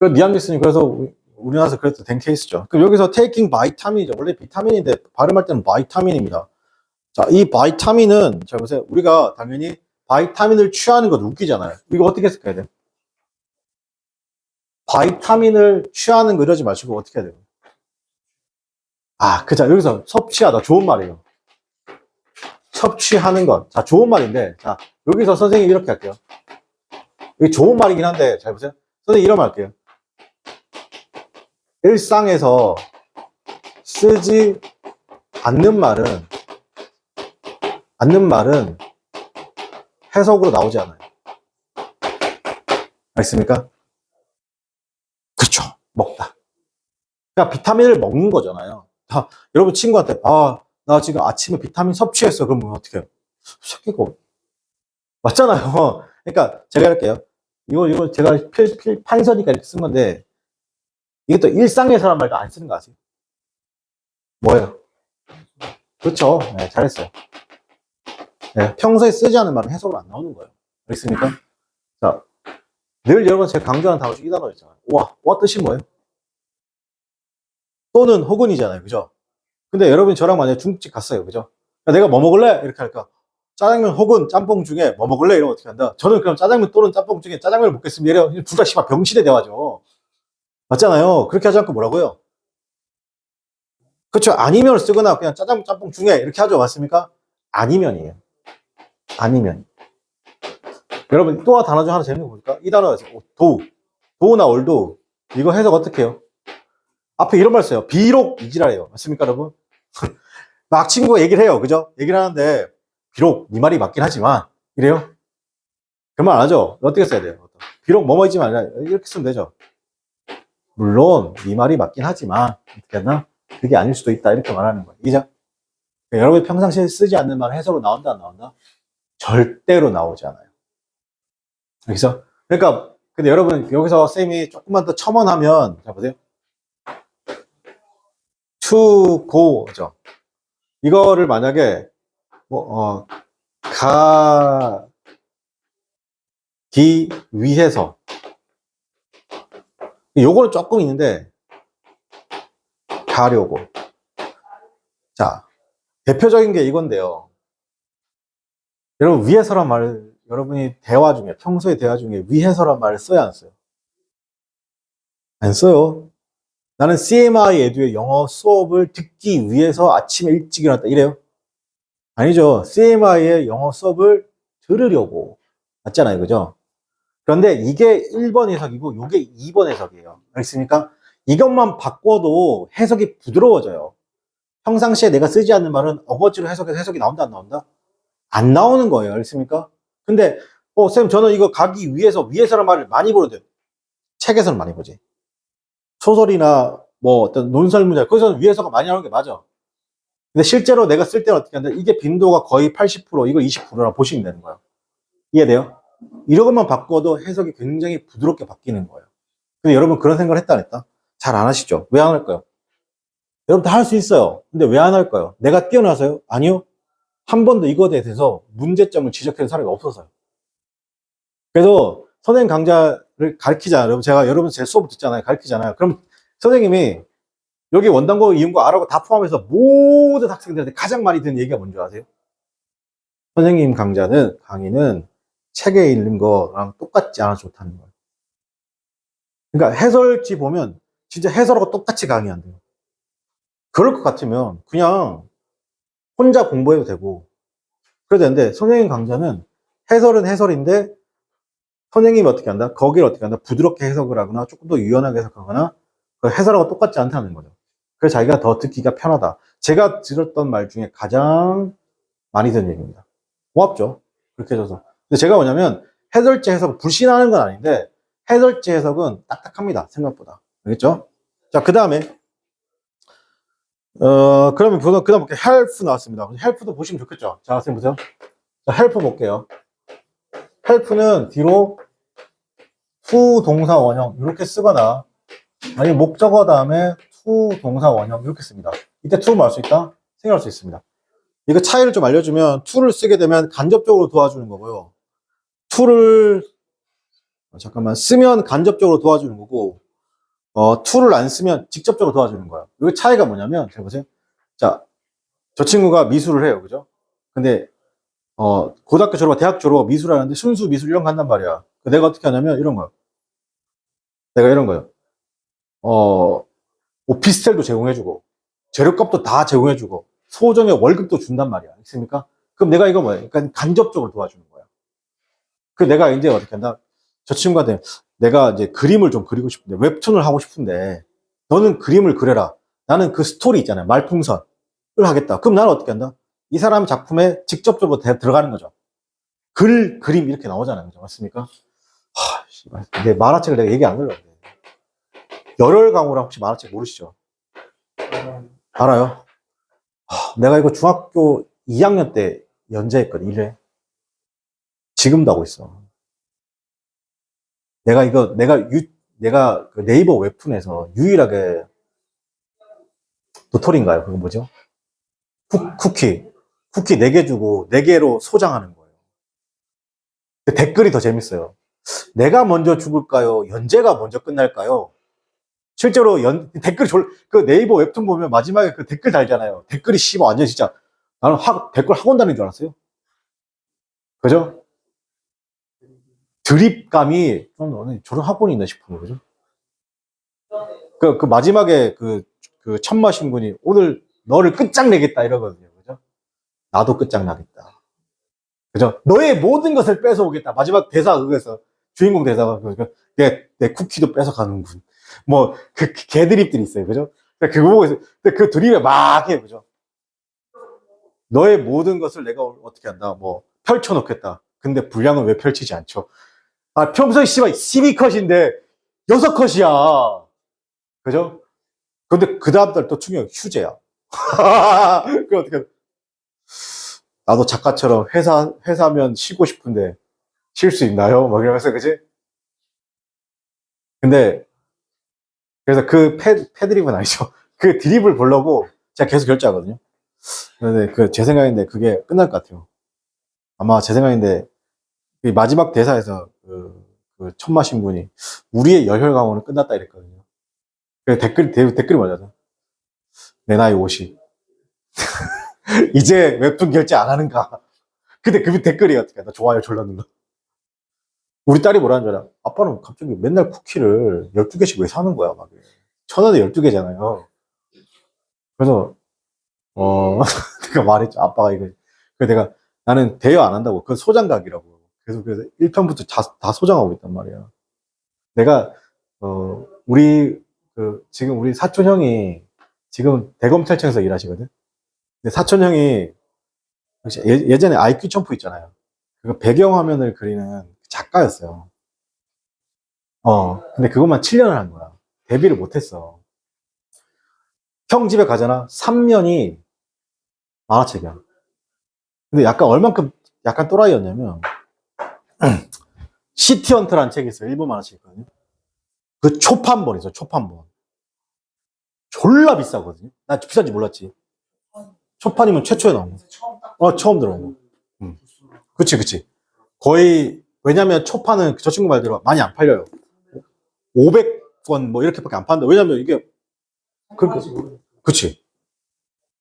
그 니암리스님 그래서 우리나라에서 그래도 된 케이스죠. 그럼 여기서 taking 비타민이죠. 원래 비타민인데 발음할 때는 바이타민입니다. 자, 이 바이타민은 자 보세요. 우리가 당연히 바이타민을 취하는 건 웃기잖아요. 이거 어떻게 해석해야 돼요? 바이타민을 취하는 거 이러지 마시고 어떻게 해야 돼요? 그자 여기서 섭취하다 좋은 말이에요. 섭취하는 것. 자, 좋은 말인데 자, 여기서 선생님이 이렇게 할게요. 이게 좋은 말이긴 한데 잘 보세요. 선생님 이런 말 할게요. 일상에서 쓰지 않는 말은 해석으로 나오지 않아요. 알겠습니까? 그렇죠. 먹다. 그러니까 비타민을 먹는 거잖아요. 여러분 친구한테 나 지금 아침에 비타민 섭취했어. 그러면 어떻게 해요? 새끼가 맞잖아요. 그러니까 제가 할게요. 이거 제가 판서니까 이렇게 쓴 건데 이게 또 일상에서란 말도 안 쓰는 거 아세요? 뭐예요? 그렇죠. 네, 잘했어요. 네, 평소에 쓰지 않는 말은 해석으로 안 나오는 거예요. 알겠습니까? 자, 늘 여러분 제가 강조하는 단어 중 이 단어 있잖아요. 와 뜻이 뭐예요? 또는 혹은이잖아요. 그죠? 근데 여러분이 저랑 만약에 중국집 갔어요. 그죠? 야, 내가 뭐 먹을래? 이렇게 할까? 짜장면 혹은 짬뽕 중에 뭐 먹을래? 이러면 어떻게 한다? 저는 그럼 짜장면 또는 짬뽕 중에 짜장면을 먹겠습니다. 이래요. 둘 다 씨발 병신의 대화죠. 맞잖아요. 그렇게 하지 않고 뭐라고요? 그렇죠. 아니면을 쓰거나 그냥 짜장면 짬뽕 중에 이렇게 하죠. 맞습니까? 아니면이에요. 아니면. 여러분 또 단어 중 하나 재밌는 거 볼까? 이 단어 도우나 올도 이거 해석 어떻게 해요? 앞에 이런 말 써요. 비록 이지랄해요. 맞습니까, 여러분? 막 친구가 얘기를 해요. 그죠? 얘기를 하는데 비록 네 말이 맞긴 하지만 이래요? 그런 말 안 하죠? 어떻게 써야 돼요? 비록 뭐뭐이지만 이렇게 쓰면 되죠. 물론 네 말이 맞긴 하지만 어떻게 하나? 그게 아닐 수도 있다. 이렇게 말하는 거예요. 이죠? 그러니까 여러분이 평상시에 쓰지 않는 말 해석으로 나온다 안 나온다? 절대로 나오지 않아요. 여기서 그러니까 근데 여러분 여기서 쌤이 조금만 더 첨언하면 자 보세요. to go죠. 이거를 만약에 가기 위해서 요거는 조금 있는데 가려고. 자, 대표적인 게 이건데요. 여러분 위해서란 말 여러분이 대화 중에 평소에 대화 중에 위해서란 말을 써야 안 써요? 안 써요. 나는 CMI 에듀의 영어 수업을 듣기 위해서 아침에 일찍 일어났다 이래요? 아니죠. CMI의 영어 수업을 들으려고 맞잖아요. 그죠? 그런데 이게 1번 해석이고 이게 2번 해석이에요. 알겠습니까? 이것만 바꿔도 해석이 부드러워져요. 평상시에 내가 쓰지 않는 말은 어거지로 해석해서 해석이 나온다, 안 나온다? 안 나오는 거예요. 알겠습니까? 근데, 쌤, 저는 이거 가기 위해서라는 말을 많이 보는데, 책에서는 많이 보지. 소설이나 뭐 어떤 논설문제, 거기서는 위해서가 많이 나오는 게 맞아. 근데 실제로 내가 쓸 때는 어떻게 하는데, 이게 빈도가 거의 80%, 이거 20%라 보시면 되는 거예요. 이해돼요? 이런 것만 바꿔도 해석이 굉장히 부드럽게 바뀌는 거예요. 근데 여러분 그런 생각을 했다 안 했다? 잘 안 하시죠? 왜 안 할까요? 여러분 다 할 수 있어요. 근데 왜 안 할까요? 내가 뛰어나서요? 아니요. 한 번도 이거에 대해서 문제점을 지적하는 사람이 없어서요. 그래서 선생님 강좌를 가르치잖아요. 여러분 제 수업 듣잖아요. 가르치잖아요. 그럼 선생님이 여기 원단고, 이음고, 아라고 다 포함해서 모든 학생들한테 가장 많이 듣는 얘기가 뭔지 아세요? 선생님 강의는 책에 있는 거랑 똑같지 않아 좋다는 거예요. 그러니까 해설지 보면 진짜 해설하고 똑같이 강의한대요. 그럴 것 같으면 그냥 혼자 공부해도 되고 그래도 되는데, 선생님 강좌는 해설은 해설인데 선생님이 어떻게 한다? 거기를 어떻게 한다? 부드럽게 해석을 하거나 조금 더 유연하게 해석하거나 그 해설하고 똑같지 않다는 거죠. 그래서 자기가 더 듣기가 편하다. 제가 들었던 말 중에 가장 많이 듣는 얘기입니다. 고맙죠? 그렇게 해줘서. 근데 제가 뭐냐면 해설지 해석을 불신하는 건 아닌데 해설지 해석은 딱딱합니다. 생각보다. 알겠죠? 자, 그 다음에 그러면 그 다음 볼게요. 헬프 나왔습니다. 헬프도 보시면 좋겠죠? 자, 선생님 보세요. 자, 헬프 볼게요. 헬프는 뒤로 to 동사 원형 이렇게 쓰거나 아니면 목적어 다음에 to 동사 원형 이렇게 씁니다. 이때 to를 말 수 있다? 생각할 수 있습니다. 이거 차이를 좀 알려주면 to를 쓰게 되면 간접적으로 도와주는 거고요. to를 잠깐만 쓰면 간접적으로 도와주는 거고 to를 안 쓰면 직접적으로 도와주는 거예요. 이 차이가 뭐냐면 잘 보세요. 자, 저 친구가 미술을 해요. 그죠? 근데 고등학교 졸업, 대학 졸업 미술 하는데 순수 미술 이런 거 한단 말이야. 내가 어떻게 하냐면 이런 거요. 내가 이런 거요. 오피스텔도 제공해주고 재료값도 다 제공해주고 소정의 월급도 준단 말이야. 있습니까? 그럼 내가 이거 뭐야? 그러니까 간접적으로 도와주는 거야. 그 내가 이제 어떻게 한다? 저 친구한테 내가 이제 그림을 좀 그리고 싶은데 웹툰을 하고 싶은데 너는 그림을 그려라. 나는 그 스토리 있잖아요. 말풍선을 하겠다. 그럼 나는 어떻게 한다? 이 사람 작품에 직접적으로 들어가는 거죠. 그림 이렇게 나오잖아요. 그죠? 맞습니까? 이제 만화책을 내가 얘기 안 하려고 그래. 열혈강우랑 혹시 만화책 모르시죠? 알아요? 내가 이거 중학교 2학년 때 연재했거든, 1회. 지금도 하고 있어. 내가 그 네이버 웹툰에서 유일하게 도토리인가요? 그거 뭐죠? 쿠키 4개 주고 4개로 소장하는 거예요. 댓글이 더 재밌어요. 내가 먼저 죽을까요? 연재가 먼저 끝날까요? 실제로 그 네이버 웹툰 보면 마지막에 그 댓글 달잖아요. 댓글이 완전 진짜 나는 댓글 학원 다니는 줄 알았어요. 그죠? 드립감이 좀 저런 학원이 있나 싶은 거죠. 그 마지막에 그 천마 신군이 오늘 너를 끝장내겠다 이러거든요. 그죠? 나도 끝장나겠다. 그죠? 너의 모든 것을 뺏어오겠다. 마지막 대사 그거에서 주인공 대사가 내 쿠키도 뺏어가는군. 뭐 그 개드립들이 있어요. 그죠? 그거 보고 있어요. 그 드립에 막 해. 그죠? 너의 모든 것을 내가 어떻게 한다. 뭐 펼쳐놓겠다. 근데 분량은 왜 펼치지 않죠? 평소에 씨발 12컷인데 6컷이야. 그죠? 근데 그 다음날 또 충격 휴재야. 그 어떻게 나도 작가처럼 회사면 쉬고 싶은데 쉴 수 있나요? 막 이러면서 그지? 근데 그래서 그 패드립은 아니죠. 그 드립을 보려고 제가 계속 결제하거든요. 근데 제 생각인데 그게 끝날 것 같아요. 아마 제 생각인데 마지막 대사에서 그 천마 신군이 우리의 열혈 강호는 끝났다 이랬거든요. 댓글이 뭐냐죠? 내 나이 50. 이제 웹툰 결제 안 하는가? 근데 그 댓글이 어떻게 나 좋아요 졸라 눌러. 우리 딸이 뭐라는 줄 알아? 아빠는 갑자기 맨날 쿠키를 12개씩 왜 사는 거야? 막. 1,000원에 12개잖아요. 그래서, 내가 말했죠. 아빠가 이거. 그래서 나는 대여 안 한다고. 그건 소장각이라고. 그래서 1편부터 다 소장하고 있단 말이야. 내가, 우리 지금 우리 사촌 형이 지금 대검찰청에서 일하시거든? 근데 사촌 형이 혹시 예전에 IQ 점프 있잖아요. 그 배경화면을 그리는 작가였어요. 근데 그것만 7년을 한 거야. 데뷔를 못했어. 형 집에 가잖아. 3면이 만화책이야. 근데 약간 얼만큼 약간 또라이였냐면 시티헌트라는 책이 있어요. 일본 만화책이거든요. 그 초판본 있어. 초판본. 졸라 비싸거든요. 나 비싼지 몰랐지. 초판이면 최초에 나온 거. 처음 들어온 거. 그치, 그치. 거의, 왜냐면 초판은 저 친구 말대로 많이 안 팔려요. 500권 뭐 이렇게밖에 안 판다. 왜냐면 이게, 그치.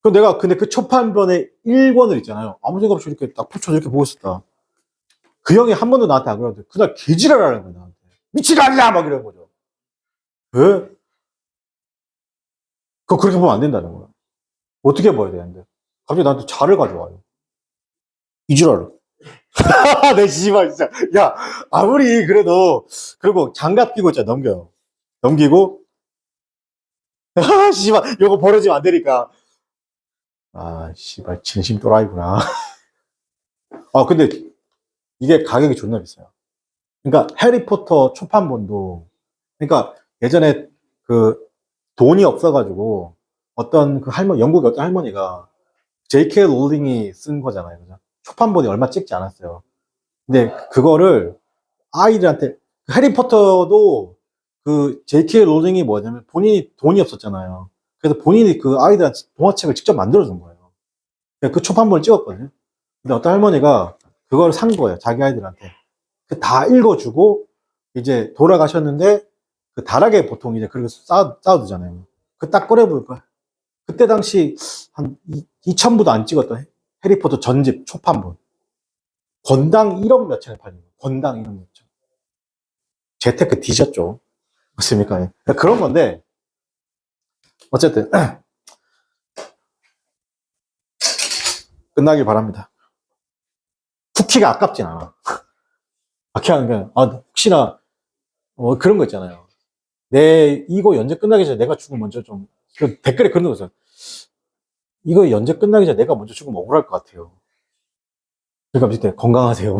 근데 그 초판본의 1권을 있잖아요. 아무 생각 없이 이렇게 딱 펼쳐서 이렇게 보고 있었다. 그 형이 한 번도 나한테 안 그러는데, 그날 개지랄하는 거야, 나한테. 미치가 않냐! 막 이런 거죠. 왜? 그거 그렇게 보면 안 된다는 거야. 어떻게 봐야 되는데? 갑자기 나한테 자를 가져와요. 이지랄을. 내 씨발, 진짜. 야, 아무리 그래도, 그리고 장갑 끼고 있잖아, 넘겨요. 넘기고, 아, 씨발, 요거 버려지면 안 되니까. 아, 씨발, 진심 또라이구나. 근데 이게 가격이 존나 비싸요. 그러니까 해리포터 초판본도, 그러니까 예전에 그 돈이 없어가지고 어떤 그 영국의 어떤 할머니가 J.K. 롤링이 쓴 거잖아요. 그죠? 초판본이 얼마 찍지 않았어요. 근데 그거를 아이들한테, 해리포터도 그 J.K. 롤링이 뭐냐면 본인이 돈이 없었잖아요. 그래서 본인이 그 아이들한테 동화책을 직접 만들어준 거예요. 그 초판본을 찍었거든요. 근데 어떤 할머니가 그걸 산 거예요. 자기 아이들한테. 다 읽어주고 이제 돌아가셨는데 그 다락에 보통 이제 그렇게 쌓아두잖아요. 그 딱 꺼내보니까 그때 당시 한 2,000부도 안 찍었던 해리포터 전집 초판본. 권당 1억 몇천에 팔린 거예요. 권당 1억 몇천. 재테크 뒤졌죠. 맞습니까? 예. 그런 건데, 어쨌든, 끝나길 바랍니다. 쿠키가 아깝진 않아. 아끼하는 게, 혹시나, 그런 거 있잖아요. 이거 연재 끝나기 전에 내가 죽으면 먼저 댓글에 그런 거 있어요. 이거 연재 끝나기 전에 내가 먼저 죽으면 억울할 것 같아요. 그러니까 밑에 건강하세요.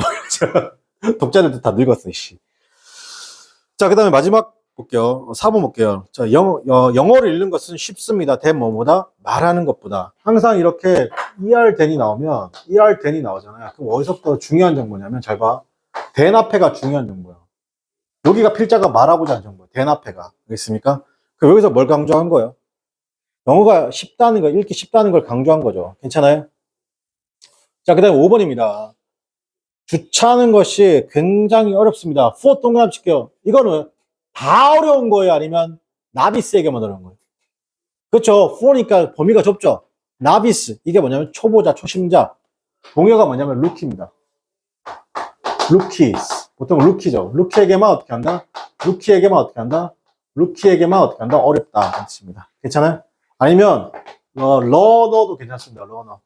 독자들도 다 늙었어, 씨. 자, 그 다음에 마지막 볼게요. 4번 볼게요. 자, 영어를 읽는 것은 쉽습니다. 대 뭐보다 말하는 것보다. 항상 이렇게 ER 나오면, ER 나오잖아요. 그럼 어디서부터 중요한 정보냐면, 잘 봐. 된 앞에가 중요한 정보예요. 여기가 필자가 말하고자 하는 정보예요. 된 앞에가. 알겠습니까? 그럼 여기서 뭘 강조한 거예요? 영어가 쉽다는 거, 읽기 쉽다는 걸 강조한 거죠. 괜찮아요? 자, 그 다음에 5번입니다. 주차하는 것이 굉장히 어렵습니다. for 동그라미 칠게요. 이거는 다 어려운 거예요? 아니면 나비스에게만 어려운 거예요? 그렇죠. for니까 범위가 좁죠. 나비스, 이게 뭐냐면 초보자, 초심자. 동요가 뭐냐면 루키입니다. 루키스. 보통 루키죠. 루키에게만 어떻게 한다? 루키에게만 어떻게 한다? 루키에게만 어떻게 한다? 어렵다. 뜻입니다. 괜찮아요? 아니면 러너도 괜찮습니다. 러너.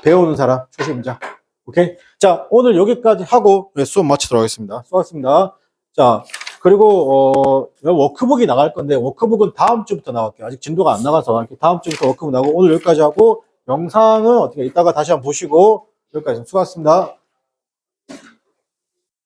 배우는 사람, 초심자. 오케이? 자, 오늘 여기까지 하고 수업 마치도록 하겠습니다. 수고하셨습니다. 자, 그리고 워크북이 나갈 건데 워크북은 다음 주부터 나갈게요. 아직 진도가 안 나가서 다음 주부터 워크북 나오고 오늘 여기까지 하고 영상은 어떻게 이따가 다시 한번 보시고 여기까지 수고하셨습니다.